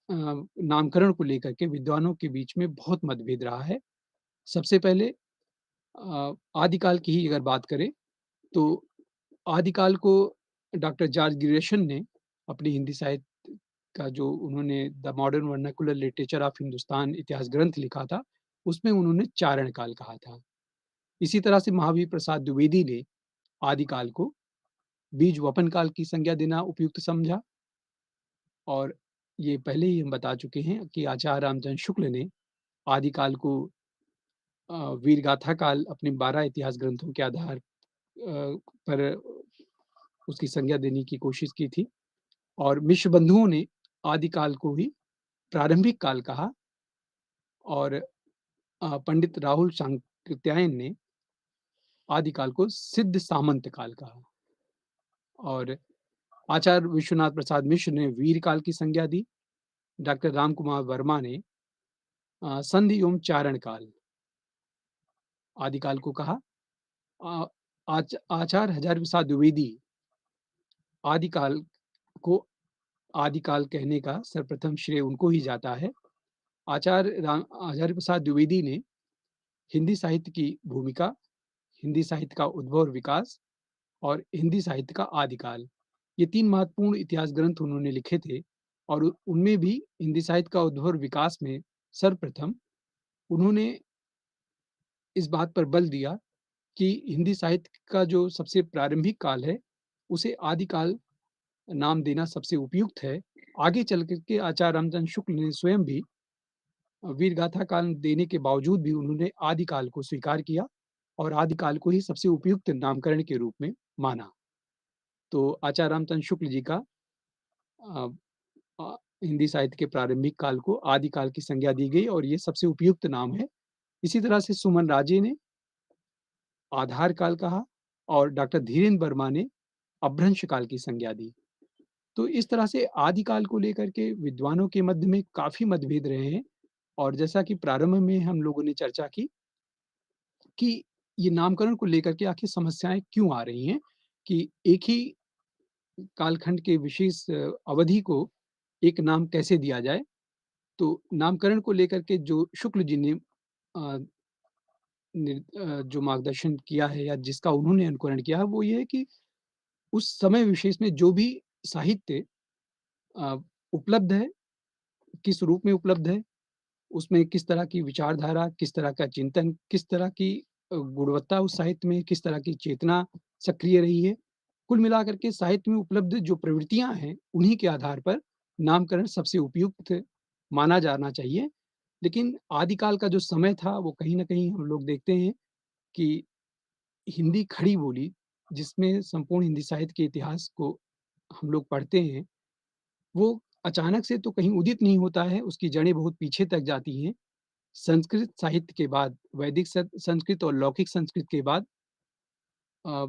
नामकरण को लेकर के विद्वानों के बीच में बहुत मतभेद रहा है। सबसे पहले आदिकाल की ही अगर बात करें, तो आदिकाल को डॉक्टर जॉर्ज ग्रेशम ने अपनी हिंदी साहित्य का जो उन्होंने the modern vernacular literature of Hindustan इतिहास ग्रंथ लिखा था, उसमें उन्होंने चारण काल कहा था। इसी तरह से महावीर प्रसाद द्विवेदी ने आदिकाल को बीज वपन काल की संज्ञा देना उपयुक्त समझा और ये पहले ही हम बता चुके हैं कि आचार्य रामचंद्र शुक्ल ने आदिकाल को वीरगाथा काल अपने 12 इतिहास ग्रंथों के आधार पर उसकी संज्ञा देने की कोशिश की थी और मिश्र बंधुओं ने आदिकाल को ही प्रारंभिक काल कहा और पंडित राहुल सांकृत्यायन ने आदिकाल को सिद्ध सामंत काल कहा और आचार्य विश्वनाथ प्रसाद मिश्र ने वीर काल की संज्ञा दी। डॉक्टर राम कुमार वर्मा ने संधि एवं चारण काल आदिकाल को कहा। अ, आचार्य हजारी प्रसाद द्विवेदी आदिकाल को आदिकाल कहने का सर्वप्रथम श्रेय उनको ही जाता है। आचार्य हजारी प्रसाद द्विवेदी ने हिंदी साहित्य की भूमिका, हिंदी साहित्य का उद्भव और विकास और हिंदी साहित्य का आदिकाल। ये 3 महत्वपूर्ण इतिहास ग्रंथ उन्होंने लिखे थे और उनमें भी हिंदी साहित्य का उद्भव और विकास में सर्वप्रथम उन्होंने इस बात पर बल दिया कि हिंदी साहित्य का जो सबसे प्रारंभिक काल है, उसे आदिकाल नाम देना सबसे उपयुक्त है। आगे चल कर के आचार्य रामचंद्र शुक्ल ने स्वयं भी वीरगाथा काल देने के बावजूद भी उन्होंने आदिकाल को स्वीकार किया और आदिकाल को ही सबसे उपयुक्त नामकरण के रूप में माना। तो आचार्य रामचंद्र शुक्ल जी का अ हिंदी साहित्य के प्रारंभिक काल को आदिकाल की संज्ञा दी गई और ये सबसे उपयुक्त नाम है। इसी तरह से सुमन राजे ने आधार काल कहा और डॉक्टर धीरेन्द्र वर्मा ने अपभ्रंश काल की संज्ञा दी। तो इस तरह से आदिकाल को लेकर के विद्वानों के मध्य में काफ़ी मतभेद रहे हैं और जैसा कि प्रारंभ में हम लोगों ने चर्चा की कि ये नामकरण को लेकर के आखिर समस्याएँ क्यों आ रही हैं कि एक ही कालखंड के विशेष अवधि को एक नाम कैसे दिया जाए? तो नामकरण को लेकर के जो शुक्ल जी ने अ, जो मार्गदर्शन किया है या जिसका उन्होंने अनुकरण किया है, वो ये है कि उस समय विशेष में जो भी साहित्य अ, उपलब्ध है, किस रूप में उपलब्ध है, उसमें किस तरह की विचारधारा, किस तरह का चिंतन, किस तरह की गुणवत्ता उस साहित्य में, किस तरह की चेतना सक्रिय रही है। कुल मिलाकर के साहित्य में उपलब्ध जो प्रवृत्तियाँ हैं, उन्हीं के आधार पर नामकरण सबसे उपयुक्त माना जाना चाहिए। लेकिन आदिकाल का जो समय था, वो कहीं न कहीं हम लोग देखते हैं कि हिंदी खड़ी बोली, जिसमें संपूर्ण हिंदी साहित्य के इतिहास को हम लोग पढ़ते हैं, वो अचानक से तो कहीं उदित नहीं होता है, उसकी जड़ें बहुत पीछे तक जाती हैं। संस्कृत साहित्य के बाद वैदिक संस्कृत और लौकिक संस्कृत के बाद अ,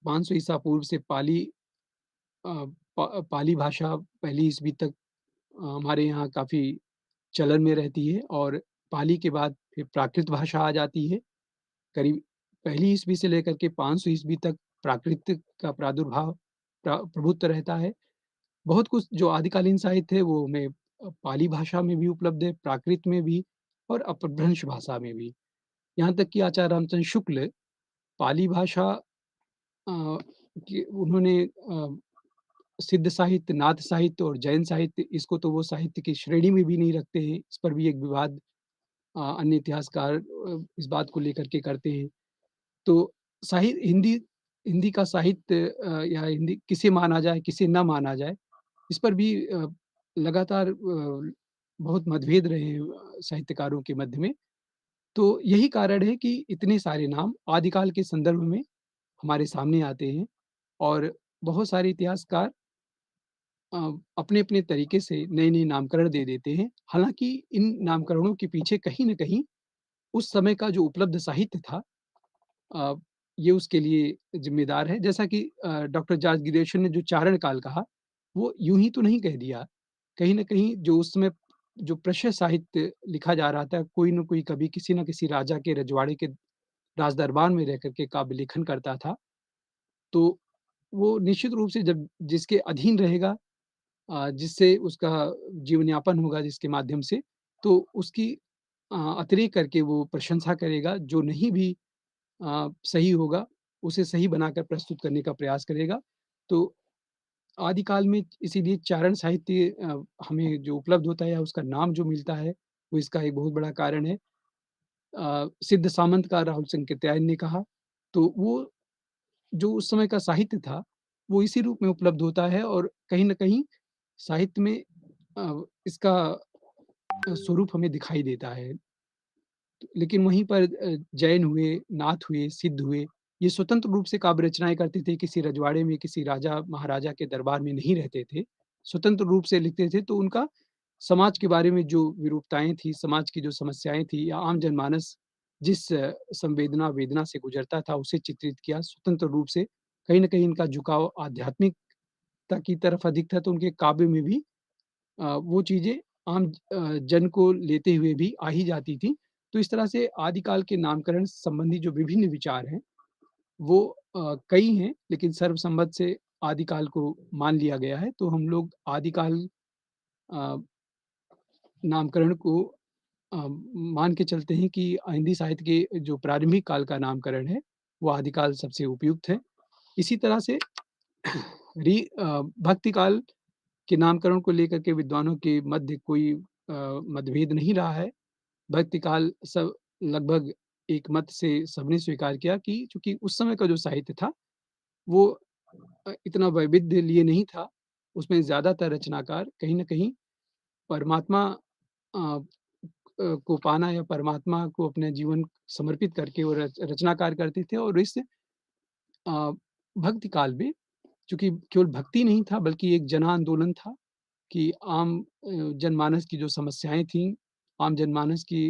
500 ईसा पूर्व से अ, पाली भाषा पहली ईस्वी तक हमारे यहाँ काफ़ी चलन में रहती है और पाली के बाद फिर प्राकृत भाषा आ जाती है। करीब पहली ईस्वी से लेकर के 500 ईस्वी तक प्राकृत का प्रादुर्भाव प्रभुत्व रहता है। बहुत कुछ जो आदिकालीन साहित्य है वो हमें पाली भाषा में भी उपलब्ध है, प्राकृत में भी और अपभ्रंश भाषा में भी। यहाँ तक कि आचार्य रामचंद्र शुक्ल पाली भाषा अ, कि उन्होंने सिद्ध साहित्य, नाथ साहित्य और जैन साहित्य इसको तो वो साहित्य की श्रेणी में भी नहीं रखते हैं। इस पर भी एक विवाद अन्य इतिहासकार इस बात को लेकर के करते हैं। तो हिंदी हिंदी का साहित्य या हिंदी किसे माना जाए, किसे ना माना जाए, इस पर भी लगातार बहुत मतभेद रहे हैं साहित्यकारों के मध्य में। तो यही कारण है कि इतने सारे नाम आदिकाल के संदर्भ में हमारे सामने आते हैं और बहुत सारे इतिहासकार अ, अपने-अपने तरीके से नए-नए नामकरण दे देते हैं। हालाँकि इन नामकरणों के पीछे कहीं न कहीं उस समय का जो उपलब्ध साहित्य था अ, ये उसके लिए ज़िम्मेदार है। जैसा कि डॉक्टर जॉर्ज गिरिश्वन ने जो चारण काल कहा, वो यूँ ही तो नहीं कह दिया। कहीं न कहीं जो उस समय जो प्रशस्त साहित्य लिखा जा रहा था, कोई न कोई कवि किसी न किसी राजा के रजवाड़े के राजदरबार में रह कर के काव्य लेखन करता था। तो वो निश्चित रूप से जब जिसके अधीन रहेगा जिससे उसका जीवन यापन होगा जिसके माध्यम से, तो उसकी अतिरेक करके वो प्रशंसा करेगा, जो नहीं भी सही होगा, उसे सही बनाकर प्रस्तुत करने का प्रयास करेगा। तो आदिकाल में इसीलिए चारण साहित्य हमें जो उपलब्ध होता है या उसका नाम जो मिलता है, वो इसका एक बहुत बड़ा कारण है। सिद्ध सामंत का राहुल संकृत्यायन ने कहा, तो वो जो उस समय का साहित्य था, वो इसी रूप में उपलब्ध होता है और कहीं न कहीं साहित्य में इसका स्वरूप हमें दिखाई देता है। लेकिन वहीं पर जैन हुए, नाथ हुए, सिद्ध हुए, ये स्वतंत्र रूप से काव्य रचनाएँ करते थे, किसी रजवाड़े में, किसी राजा-महाराजा के दरबार में नहीं रहते थे। स्वतंत्र रूप से लिखते थे, तो उनका समाज के बारे में जो विरूपताएँ थी, समाज की जो समस्याएँ थी या आम जनमानस जिस संवेदना, वेदना से गुज़रता था, उसे चित्रित किया स्वतंत्र रूप से। कहीं न कहीं इनका झुकाव आध्यात्मिकता की तरफ अधिक था, तो उनके काव्य में भी वो चीज़ें जन को लेते हुए भी आ ही जाती थी। तो इस तरह से आदिकाल के नामकरण संबंधी जो विभिन्न विचार हैं, वो कई हैं, लेकिन सर्वसम्मत से आदिकाल को मान लिया गया है। तो हम लोग आदिकाल अ, नामकरण को मान के चलते हैं कि हिंदी साहित्य के जो प्रारंभिक काल का नामकरण है, वो आदिकाल सबसे उपयुक्त है। इसी तरह से भक्ति काल के नामकरण को लेकर के विद्वानों के मध्य कोई मतभेद नहीं रहा है। भक्ति काल सब लगभग एक मत से सबने स्वीकार किया कि चूँकि उस समय का जो साहित्य था, वो इतना वैविध्य लिए नहीं था। उसमें ज़्यादातर रचनाकार कहीं न कहीं परमात्मा अ को पाना या परमात्मा को अपने जीवन समर्पित करके वो रचना कार्य करते थे और इस भक्ति काल में चूँकि केवल भक्ति नहीं था बल्कि एक जन आंदोलन था कि आम जनमानस की जो समस्याएँ थीं, आम जनमानस की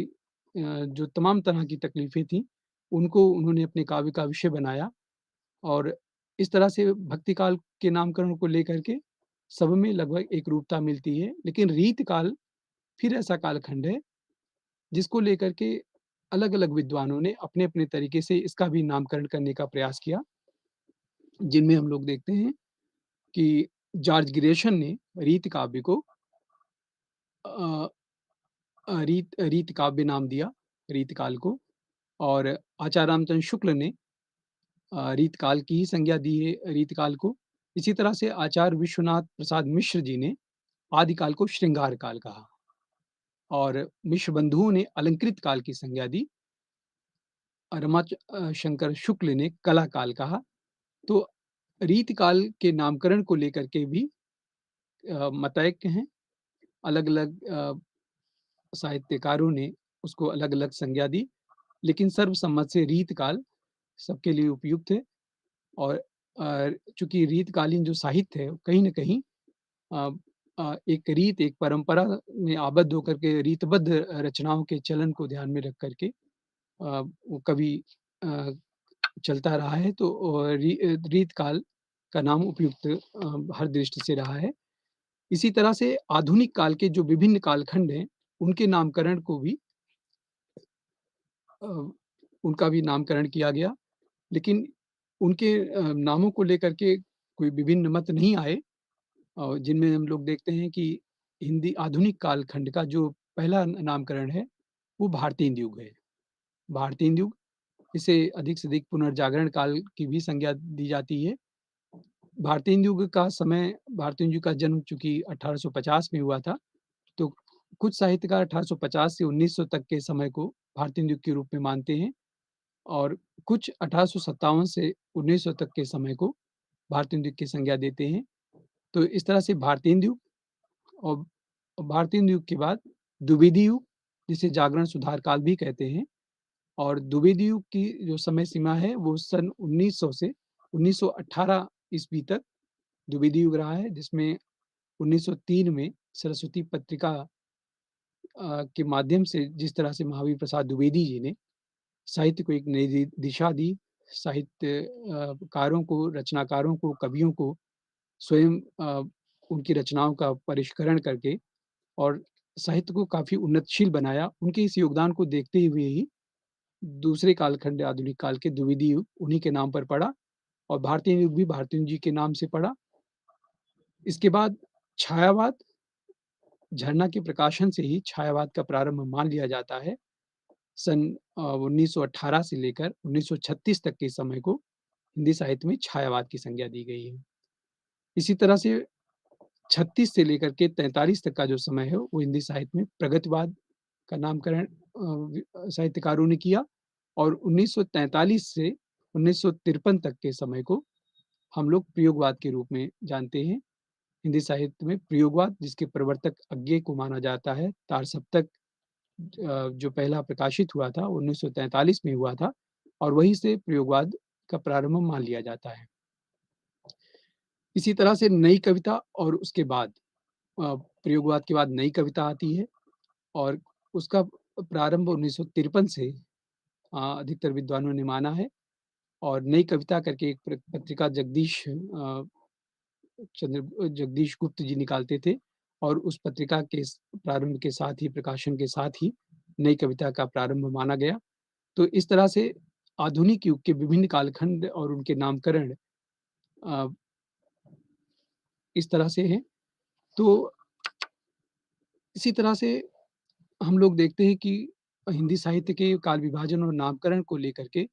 जो तमाम तरह की तकलीफ़ें थीं, उनको उन्होंने अपने काव्य का विषय बनाया और इस तरह से भक्ति काल के नामकरण को लेकर के सब में लगभग एकरूपता मिलती है। लेकिन रीत काल फिर ऐसा कालखंड है जिसको लेकर के अलग-अलग विद्वानों ने अपने-अपने तरीके से इसका भी नामकरण करने का प्रयास किया, जिनमें हम लोग देखते हैं कि जॉर्ज ग्रेशम ने रीत काव्य को अ रीत काव्य नाम दिया, रीत काल को और आचार्य रामचंद्र शुक्ल ने रीत काल की ही संज्ञा दी है रीत काल को। इसी तरह से आचार्य विश्वनाथ प्रसाद मिश्र जी ने आदि काल को श्रृंगार काल कहा और मिश्र बंधुओं ने अलंकृत काल की संज्ञा दी। शंकर शुक्ल ने कला काल कहा। तो रीतकाल के नामकरण को लेकर के भी मतैक्य हैं। अलग-अलग साहित्यकारों ने उसको अलग-अलग संज्ञा दी, लेकिन सर्वसम्मत से रीतकाल सबके लिए उपयुक्त है और चूँकि रीतकालीन जो साहित्य है, कहीं न कहीं अ एक रीत, एक परंपरा में आबद्ध होकर के रीतबद्ध रचनाओं के चलन को ध्यान में रख कर के वो कवि अ, चलता रहा है तो रीत काल का नाम उपयुक्त हर दृष्टि से रहा है। इसी तरह से आधुनिक काल के जो विभिन्न कालखंड हैं, उनके नामकरण को भी अ, उनका भी नामकरण किया गया। लेकिन उनके नामों को लेकर के कोई विभिन्न मत नहीं आए जिनमें हम लोग देखते हैं कि हिंदी आधुनिक कालखंड का जो पहला नामकरण है, वो भारतेंदु युग है। भारतेंदु युग इसे अधिक से अधिक पुनर्जागरण काल की भी संज्ञा दी जाती है। भारतेंदु युग का समय भारतेंदु का जन्म चूँकि 1850 में हुआ था, तो कुछ साहित्यकार 1850 से 1900 तक के समय को भारतेंदु युग के रूप में मानते हैं और कुछ 1857 से 1900 तक के समय को भारतेंदु युग की संज्ञा देते हैं। तो इस तरह से भारतेंदु युग और भारतेंदु युग के बाद द्विवेदी युग, जिसे जागरण सुधार काल भी कहते हैं और द्विवेदी युग की जो समय सीमा है, वो सन 1900 से 1918 ईस्वी तक द्विवेदी युग रहा है, जिसमें 1903 में सरस्वती पत्रिका के माध्यम से जिस तरह से महावीर प्रसाद द्विवेदी जी ने साहित्य को एक नई दिशा दी, साहित्य कारों को, रचनाकारों को, कवियों को स्वयं उनकी रचनाओं का परिष्करण करके और साहित्य को काफ़ी उन्नतशील बनाया। उनके इस योगदान को देखते हुए ही दूसरे कालखंड आधुनिक काल के द्विवेदी युग उन्हीं के नाम पर पड़ा और भारतीय युग भी भारतेंदु जी के नाम से पड़ा। इसके बाद छायावाद, झरना के प्रकाशन से ही छायावाद का प्रारंभ मान लिया जाता है। सन 1918 से लेकर 1936 तक के समय को हिंदी साहित्य में छायावाद की संज्ञा दी गई है। इसी तरह से 36 से लेकर के 43 तक का जो समय है, वो हिंदी साहित्य में प्रगतिवाद का नामकरण साहित्यकारों ने किया और 1943 से 1953 तक के समय को हम लोग प्रयोगवाद के रूप में जानते हैं। हिंदी साहित्य में प्रयोगवाद जिसके प्रवर्तक अज्ञे को माना जाता है, तार सप्तक जो पहला प्रकाशित हुआ था 1943 में हुआ था और वहीं से प्रयोगवाद का प्रारंभ मान लिया जाता है। इसी तरह से नई कविता और उसके बाद प्रयोगवाद के बाद नई कविता आती है और उसका प्रारंभ 1953 से अधिकतर विद्वानों ने माना है और नई कविता करके एक पत्रिका जगदीश गुप्त जी निकालते थे और उस पत्रिका के प्रारंभ के साथ ही प्रकाशन के साथ ही नई कविता का प्रारंभ माना गया। तो इस तरह से आधुनिक युग के विभिन्न कालखंड और उनके नामकरण अ, इस तरह से हैं। तो इसी तरह से हम लोग देखते हैं कि हिंदी साहित्य के काल विभाजन और नामकरण को लेकर के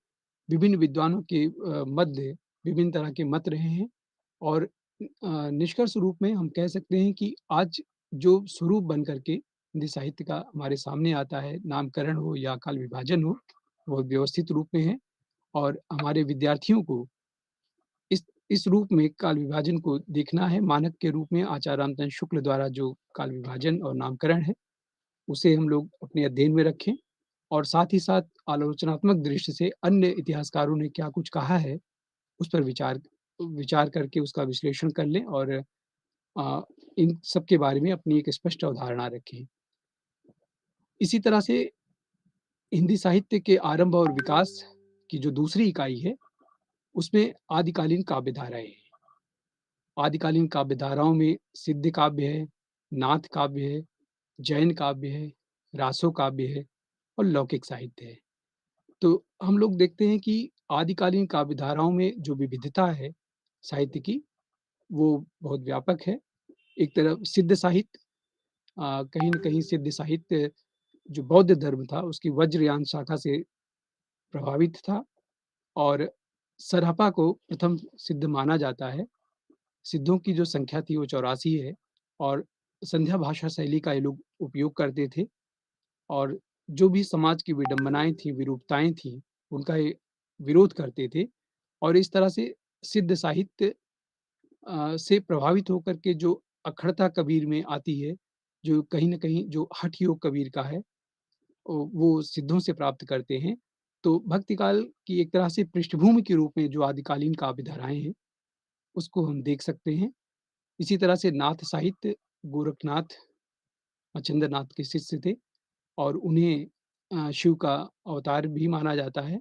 विभिन्न विद्वानों के मध्य विभिन्न तरह के मत रहे हैं और निष्कर्ष रूप में हम कह सकते हैं कि आज जो स्वरूप बन कर के हिंदी साहित्य का हमारे सामने आता है, नामकरण हो या काल विभाजन हो, वो व्यवस्थित रूप में है और हमारे विद्यार्थियों को इस रूप में काल विभाजन को देखना है। मानक के रूप में आचार्य रामचंद्र शुक्ल द्वारा जो काल विभाजन और नामकरण है, उसे हम लोग अपने अध्ययन में रखें और साथ ही साथ आलोचनात्मक दृष्टि से अन्य इतिहासकारों ने क्या कुछ कहा है, उस पर विचार विचार करके उसका विश्लेषण कर लें और अ, इन सब के बारे में अपनी एक स्पष्ट अवधारणा रखें। इसी तरह से हिंदी साहित्य के आरंभ और विकास की जो दूसरी इकाई है, उसमें आदिकालीन काव्य धाराएँ हैं। आदिकालीन काव्य धाराओं में सिद्ध काव्य है, नाथ काव्य है, जैन काव्य है, रासो काव्य है और लौकिक साहित्य है। तो हम लोग देखते हैं कि आदिकालीन काव्य धाराओं में जो विविधता है साहित्य की, वो बहुत व्यापक है। एक तरफ सिद्ध साहित्य कहीं न कहीं सिद्ध साहित्य जो बौद्ध धर्म था, उसकी वज्रयान शाखा से प्रभावित था और सरहपा को प्रथम सिद्ध माना जाता है। सिद्धों की जो संख्या थी वो 84 है और संध्या भाषा शैली का ये लोग उपयोग करते थे और जो भी समाज की विडंबनाएँ थी, विरूपताएँ थी, उनका ये विरोध करते थे और इस तरह से सिद्ध साहित्य से प्रभावित होकर के जो अखड़ता कबीर में आती है, जो कहीं न कहीं जो हठ योग कबीर का है, वो सिद्धों से प्राप्त करते हैं। तो भक्ति काल की एक तरह से पृष्ठभूमि के रूप में जो आदिकालीन काव्य धाराएँ हैं, उसको हम देख सकते हैं। इसी तरह से नाथ साहित्य गोरखनाथ मच्छिंद्रनाथ के शिष्य थे और उन्हें शिव का अवतार भी माना जाता है।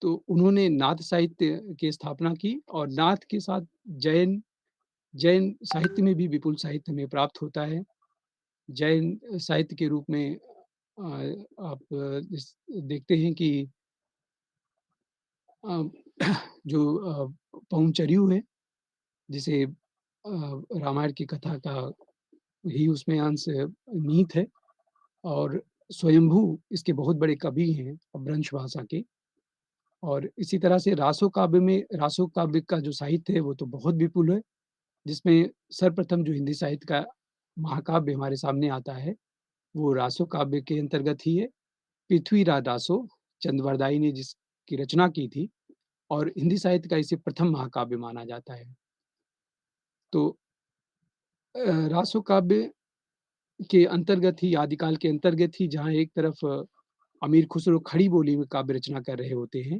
तो उन्होंने नाथ साहित्य की स्थापना की और नाथ के साथ जैन जैन साहित्य में भी विपुल साहित्य हमें प्राप्त होता है। जैन साहित्य के रूप में आप इस देखते हैं कि अ, जो पौंचर्यू है, जिसे रामायण की कथा का ही उसमें अंश निहित है और स्वयंभू इसके बहुत बड़े कवि हैं अपभ्रंश भाषा के और इसी तरह से रासो काव्य का जो साहित्य है वो तो बहुत विपुल है, जिसमें सर्वप्रथम जो हिंदी साहित्य का महाकाव्य हमारे सामने आता है, वो रासो काव्य के अंतर्गत ही है। पृथ्वीराज रासो चंद्रवरदाई ने जिसकी रचना की थी और हिंदी साहित्य का इसे प्रथम महाकाव्य माना जाता है। तो रासो काव्य के अंतर्गत ही आदिकाल के अंतर्गत ही जहाँ एक तरफ अमीर खुसरो खड़ी बोली में काव्य रचना कर रहे होते हैं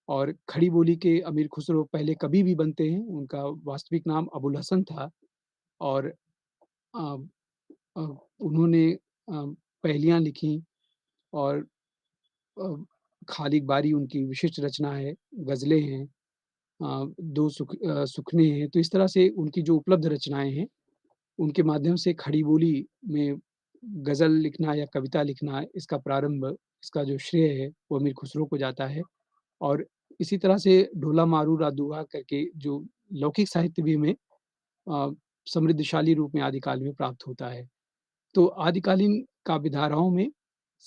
और खड़ी बोली के अमीर खुसरो पहले कवि भी बनते हैं, उनका वास्तविक नाम अबुल हसन था और अ अ, उन्होंने पहेलियाँ लिखी और अ, खालिक बारी उनकी विशिष्ट रचना है, गज़लें हैं, 2 सुखने हैं, तो इस तरह से उनकी जो उपलब्ध रचनाएँ हैं, उनके माध्यम से खड़ी बोली में गज़ल लिखना या कविता लिखना, इसका प्रारंभ, इसका जो श्रेय है, वो अमीर खुसरो को जाता है और इसी तरह से ढोला मारू रादुआ करके जो लौकिक साहित्य भी हमें अ, समृद्धशाली रूप में आदिकाल में प्राप्त होता है। तो आदिकालीन काव्य धाराओं में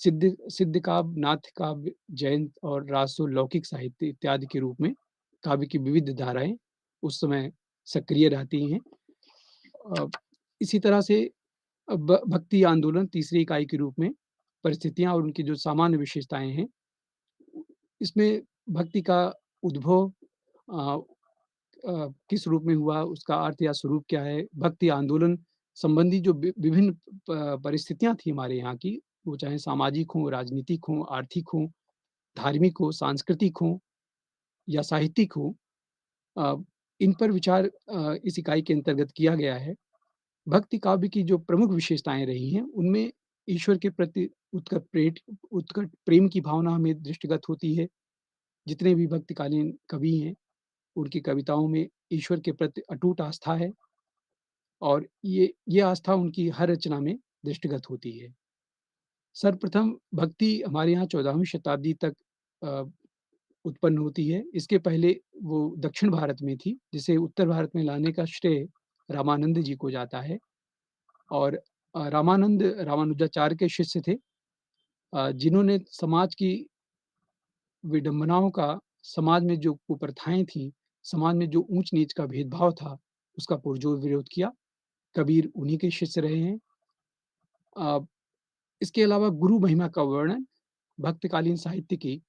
सिद्ध सिद्ध काव्य, नाथ काव्य, जैन और रासो लौकिक साहित्य इत्यादि के रूप में काव्य की विविध धाराएँ उस समय सक्रिय रहती हैं। अ, इसी तरह से भक्ति आंदोलन तीसरी इकाई के रूप में परिस्थितियाँ और उनकी जो सामान्य विशेषताएँ हैं, इसमें भक्ति का उद्भव अ किस रूप में हुआ, उसका अर्थ या स्वरूप क्या है? भक्ति आंदोलन संबंधी जो विभिन्न परिस्थितियाँ थी हमारे यहाँ की, वो चाहे सामाजिक हों, राजनीतिक हों, आर्थिक हों, धार्मिक हों, सांस्कृतिक हों या साहित्यिक हों, अ, इन पर विचार इस इकाई के अंतर्गत किया गया है। भक्ति काव्य की जो प्रमुख विशेषताएँ रही हैं, उनमें ईश्वर के प्रति उत्कट प्रेम की भावना हमें दृष्टिगत होती है। जितने भी भक्तिकालीन कवि हैं, उनकी कविताओं में ईश्वर के प्रति अटूट आस्था है और ये आस्था उनकी हर रचना में दृष्टिगत होती है। सर्वप्रथम भक्ति हमारे यहाँ 14वीं शताब्दी तक अ, उत्पन्न होती है। इसके पहले वो दक्षिण भारत में थी, जिसे उत्तर भारत में लाने का श्रेय रामानंद जी को जाता है और रामानंद रामानुजाचार्य के शिष्य थे, जिन्होंने समाज की विडंबनाओं का, समाज में जो कुप्रथाएँ थीं, समाज में जो ऊँच-नीच का भेदभाव था, उसका पुरज़ोर विरोध किया। कबीर उन्हीं के शिष्य रहे हैं। अ, इसके अलावा गुरु महिमा का वर्णन, भक्तकालीन साहित्य की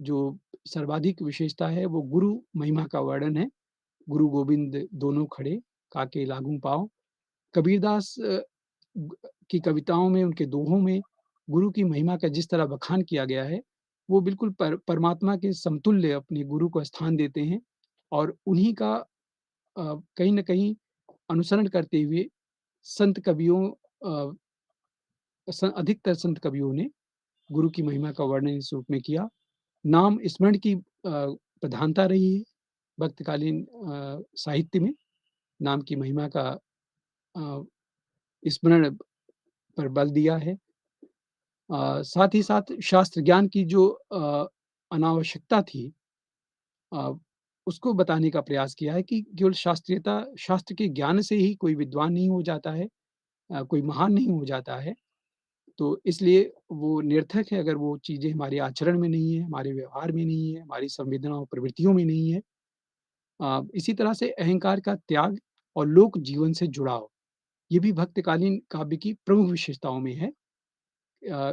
जो सर्वाधिक विशेषता है, वो गुरु महिमा का वर्णन है। गुरु गोविंद दोनों खड़े, काके लागूं पाँव। कबीरदास ग की कविताओं में, उनके दोहों में गुरु की महिमा का जिस तरह बखान किया गया है, वो बिल्कुल परमात्मा के समतुल्य अपने गुरु को स्थान देते हैं और उन्हीं का कहीं न कहीं अनुसरण करते हुए संत कवियों अ, अधिकतर संत कवियों ने गुरु की महिमा का वर्णन इस रूप में किया। नाम स्मरण की प्रधानता रही है वक़्तकालीन साहित्य में, नाम की महिमा का अ, स्मरण पर बल दिया है। साथ ही साथ शास्त्र ज्ञान की जो अनावश्यकता थी, अ, उसको बताने का प्रयास किया है कि केवल शास्त्र के ज्ञान से ही कोई विद्वान नहीं हो जाता है, कोई महान नहीं हो जाता है। तो इसलिए वो निरर्थक है अगर वो चीज़ें हमारे आचरण में नहीं है, हमारे व्यवहार में नहीं है, हमारी संवेदना और प्रवृत्तियों में नहीं है। इसी तरह से अहंकार का त्याग और लोक जीवन से जुड़ाव, ये भी भक्तकालीन काव्य की प्रमुख विशेषताओं में है।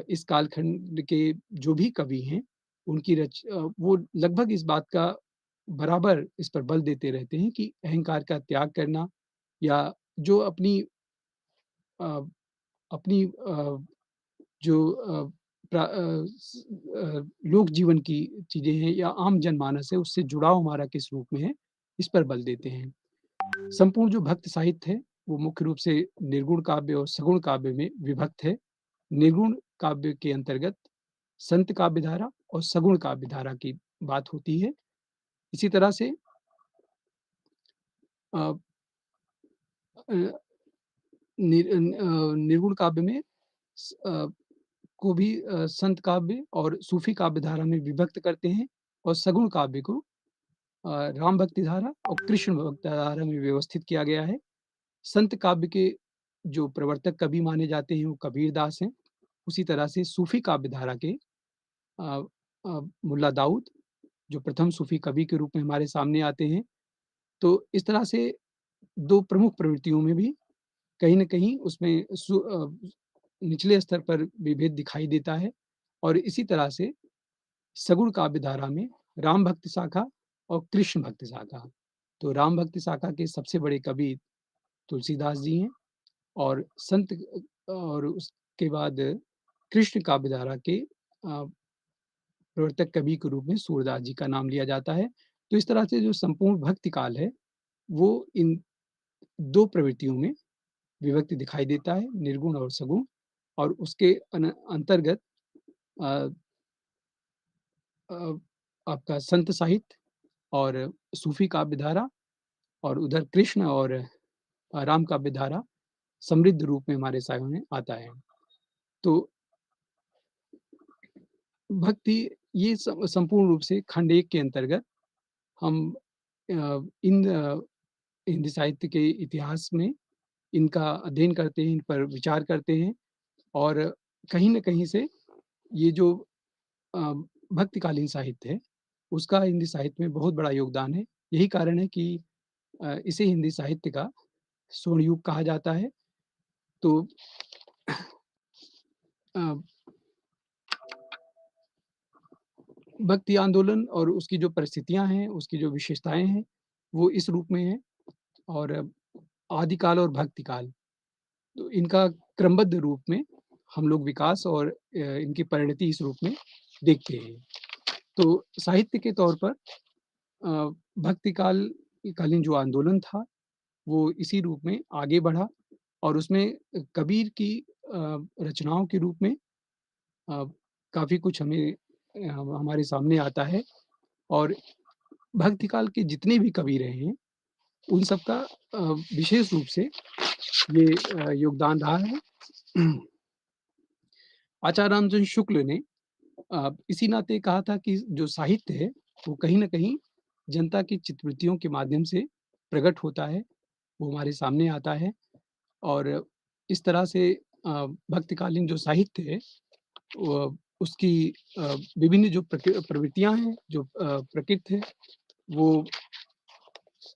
इस कालखंड के जो भी कवि हैं, वो लगभग इस बात का बराबर इस पर बल देते रहते हैं कि अहंकार का त्याग करना या जो अ, अपनी जो लोक जीवन की चीज़ें हैं या आम जनमानस है, उससे जुड़ाव हमारा किस रूप में है, इस पर बल देते हैं। संपूर्ण जो भक्त साहित्य है, वो मुख्य रूप से निर्गुण काव्य और सगुण काव्य में विभक्त है। निर्गुण काव्य के अंतर्गत संत काव्य धारा और सगुण काव्य धारा की बात होती है। इसी तरह से अ अ, निर्गुण काव्य में को भी संत काव्य और सूफी काव्य धारा में विभक्त करते हैं और सगुण काव्य को राम भक्ति धारा और कृष्ण भक्ति धारा में व्यवस्थित किया गया है। संत काव्य के जो प्रवर्तक कवि माने जाते हैं, वो कबीरदास हैं। उसी तरह से सूफी काव्य धारा के अ मुल्ला दाऊद, जो प्रथम सूफी कवि के रूप में हमारे सामने आते हैं। तो इस तरह से 2 प्रमुख प्रवृत्तियों में भी कहीं न कहीं उसमें निचले स्तर पर विभेद दिखाई देता है और इसी तरह से सगुण काव्य धारा में राम भक्ति शाखा और कृष्ण भक्ति शाखा। तो राम भक्ति शाखा के सबसे बड़े कवि तुलसीदास जी हैं और और उसके बाद कृष्ण काव्य धारा के प्रवर्तक कवि के रूप में सूरदास जी का नाम लिया जाता है। तो इस तरह से जो संपूर्ण भक्ति काल है, वो इन 2 प्रवृत्तियों में विभक्ति दिखाई देता है, निर्गुण और सगुण और उसके अंतर्गत अ अ, आपका संत साहित्य और सूफी काव्य धारा और उधर कृष्ण और राम काव्य धारा समृद्ध रूप में हमारे सामने आता है। तो भक्ति ये संपूर्ण रूप से खंड 1 के अंतर्गत हम इन हिंदी साहित्य के इतिहास में इनका अध्ययन करते हैं, इन पर विचार करते हैं और कहीं न कहीं से ये जो अ, भक्तिकालीन साहित्य है, उसका हिंदी साहित्य में बहुत बड़ा योगदान है। यही कारण है कि इसे हिंदी साहित्य का स्वर्ण युग कहा जाता है। तो अ, भक्ति आंदोलन और उसकी जो परिस्थितियाँ हैं, उसकी जो विशेषताएँ हैं, वो इस रूप में हैं और आदिकाल और भक्तिकाल, तो इनका क्रमबद्ध रूप में हम लोग विकास और इनकी परिणति इस रूप में देखते हैं। तो साहित्य के तौर पर भक्ति कालीन जो आंदोलन था, वो इसी रूप में आगे बढ़ा और उसमें कबीर की रचनाओं के रूप में अ, काफ़ी कुछ हमें हमारे सामने आता है और भक्ति काल के जितने भी कवि रहे हैं, उन सबका विशेष रूप से ये योगदान रहा है। आचार्य रामचंद्र शुक्ल ने इसी नाते कहा था कि जो साहित्य है, वो कहीं न कहीं जनता की चित्तवृत्तियों के माध्यम से प्रकट होता है, वो हमारे सामने आता है और इस तरह से भक्तिकालीन जो साहित्य है उसकी विभिन्न जो प्रवृत्तियाँ हैं, जो प्रकृति है, वो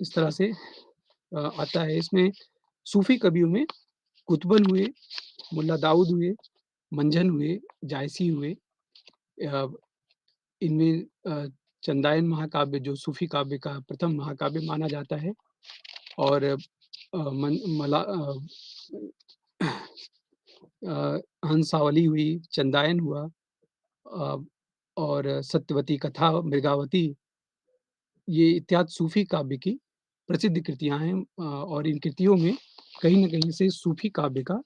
इस तरह से आता है। इसमें सूफ़ी कवियों में कुतुबन हुए, मुल्ला दाऊद हुए, मंझन हुए, जायसी हुए। अ, इनमें चंदायन महाकाव्य जो सूफ़ी काव्य का प्रथम महाकाव्य माना जाता है और मन मला हंसावली हुई, चंदायन हुआ अ, और सत्यवती कथा, मृगावती ये इत्यादि सूफ़ी काव्य की प्रसिद्ध कृतियाँ हैं और इन कृतियों में कहीं न कहीं से सूफ़ी काव्य का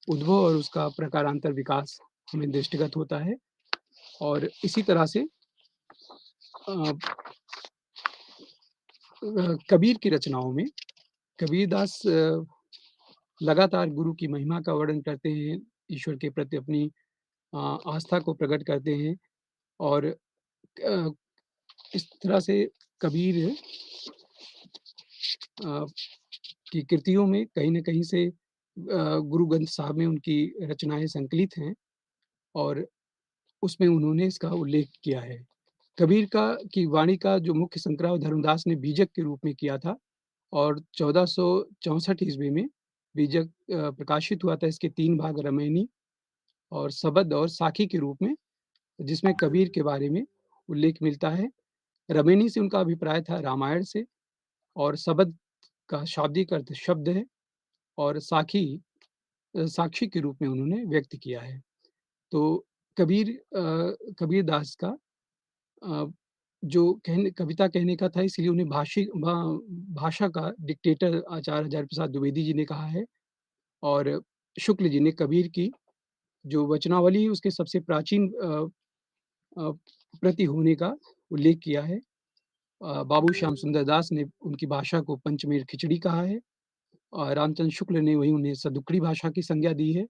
उद्भव और उसका प्रकारांतर विकास हमें दृष्टिगत होता है और इसी तरह से अ कबीर की रचनाओं में कबीरदास लगातार गुरु की महिमा का वर्णन करते हैं, ईश्वर के प्रति अपनी आस्था को प्रकट करते हैं और इस तरह से कबीर अ, की कृतियों में कहीं न कहीं से गुरु ग्रंथ साहब में उनकी रचनाएँ संकलित हैं और उसमें उन्होंने इसका उल्लेख किया है। कबीर का की वाणी का जो मुख्य संकराव धर्मदास ने बीजक के रूप में किया था और 1464 ईस्वी में बीजक प्रकाशित हुआ था। इसके 3 भाग रामायणी और सबद और साखी के रूप में, जिसमें कबीर के बारे में उल्लेख मिलता है। रामायणी से उनका अभिप्राय था रामायण से और सबद का शाब्दिक अर्थ शब्द है और साखी साक्षी के रूप में उन्होंने व्यक्त किया है। तो कबीरदास का अ, जो कविता कहने का था इसलिए उन्हें भाषा का डिक्टेटर आचार्य हज़ारी प्रसाद द्विवेदी जी ने कहा है और शुक्ल जी ने कबीर की जो वचनावली है उसके सबसे प्राचीन अ, प्रति होने का उल्लेख किया है। बाबू श्याम सुंदर दास ने उनकी भाषा को पंचमेल खिचड़ी कहा है और रामचंद्र शुक्ल ने वही उन्हें सदुक्कड़ी भाषा की संज्ञा दी है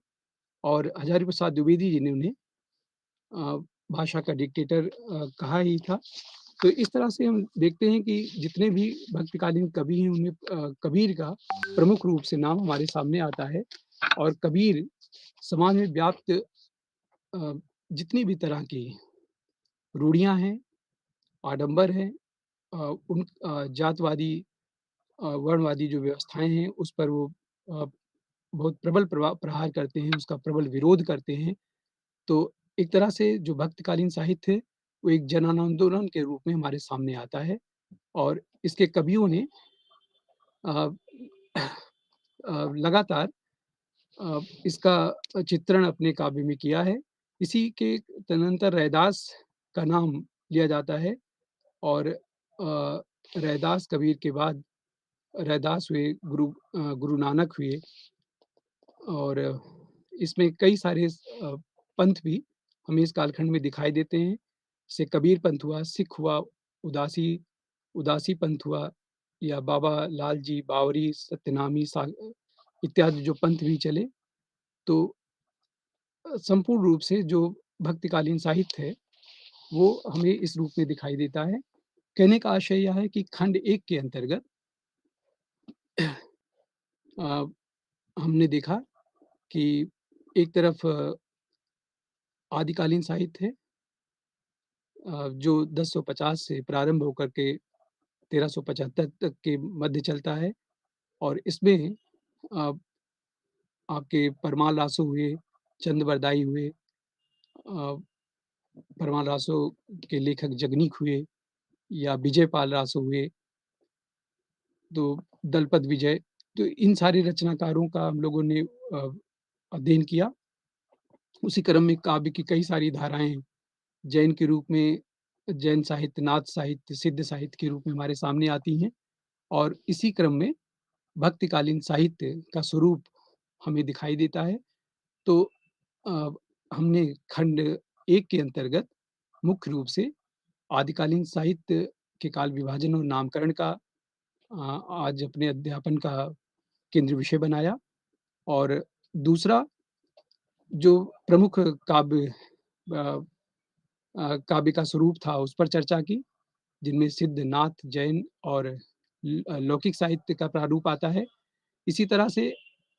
और हज़ारी प्रसाद द्विवेदी जी ने उन्हें अ, भाषा का डिक्टेटर कहा ही था। तो इस तरह से हम देखते हैं कि जितने भी भक्तकालीन कवि हैं उनमें कबीर का प्रमुख रूप से नाम हमारे सामने आता है और कबीर समाज में व्याप्त अ, जितनी भी तरह की रूढ़ियाँ हैं, आडंबर हैं जातवादी वर्णवादी जो व्यवस्थाएँ हैं उस पर वो अ, बहुत प्रबल प्रहार करते हैं, उसका प्रबल विरोध करते हैं। तो एक तरह से जो भक्तकालीन साहित्य है, वो एक जन आंदोलन के रूप में हमारे सामने आता है और इसके कवियों ने अ लगातार इसका चित्रण अपने काव्य में किया है। इसी के तदनंतर रैदास का नाम लिया जाता है और रैदास कबीर के बाद रैदास हुए, गुरु नानक हुए और इसमें कई सारे पंथ भी हमें इस कालखंड में दिखाई देते हैं। जैसे कबीर पंथ हुआ, सिख हुआ, उदासी उदासी पंथ हुआ या बाबा लाल जी, बावरी, सत्यनामी इत्यादि जो पंथ भी चले। तो संपूर्ण रूप से जो भक्तिकालीन साहित्य है, वो हमें इस रूप में दिखाई देता है। कहने का आशय यह है कि खंड 1 के अंतर्गत अ, हमने देखा कि एक तरफ आदिकालीन साहित्य है जो 1050 से प्रारंभ होकर के 1375 तक के मध्य चलता है और इसमें अ, आपके परमाल रासो हुए, चंद बरदाई हुए परमाल रासो के लेखक जगनीक हुए या विजयपाल रासो हुए, तो दलपत विजय, तो इन सारे रचनाकारों का हम लोगों ने अध्ययन किया। उसी क्रम में काव्य की कई सारी धाराएँ जैन के रूप में जैन साहित्य, नाथ साहित्य, सिद्ध साहित्य के रूप में हमारे सामने आती हैं और इसी क्रम में भक्तिकालीन साहित्य का स्वरूप हमें दिखाई देता है। तो अ, हमने खंड 1 के अंतर्गत मुख्य रूप से आदिकालीन साहित्य के काल विभाजन और नामकरण का आज अपने अध्यापन का केंद्र विषय बनाया और दूसरा जो प्रमुख अ काव्य का स्वरूप था उस पर चर्चा की, जिनमें सिद्ध, नाथ, जैन और लौकिक साहित्य का प्रारूप आता है। इसी तरह से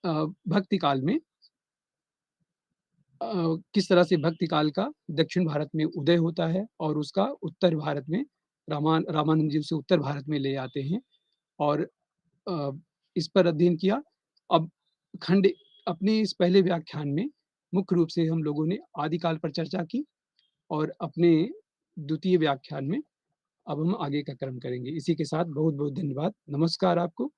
भक्ति काल में किस तरह से भक्ति काल का दक्षिण भारत में उदय होता है और उसका उत्तर भारत में रामानंद जी उसे उत्तर भारत में ले आते हैं और अ, इस पर अध्ययन किया। अब खंड अपने इस पहले व्याख्यान में मुख्य रूप से हम लोगों ने आदिकाल पर चर्चा की और अपने द्वितीय व्याख्यान में अब हम आगे का क्रम करेंगे। इसी के साथ बहुत-बहुत धन्यवाद। नमस्कार आपको।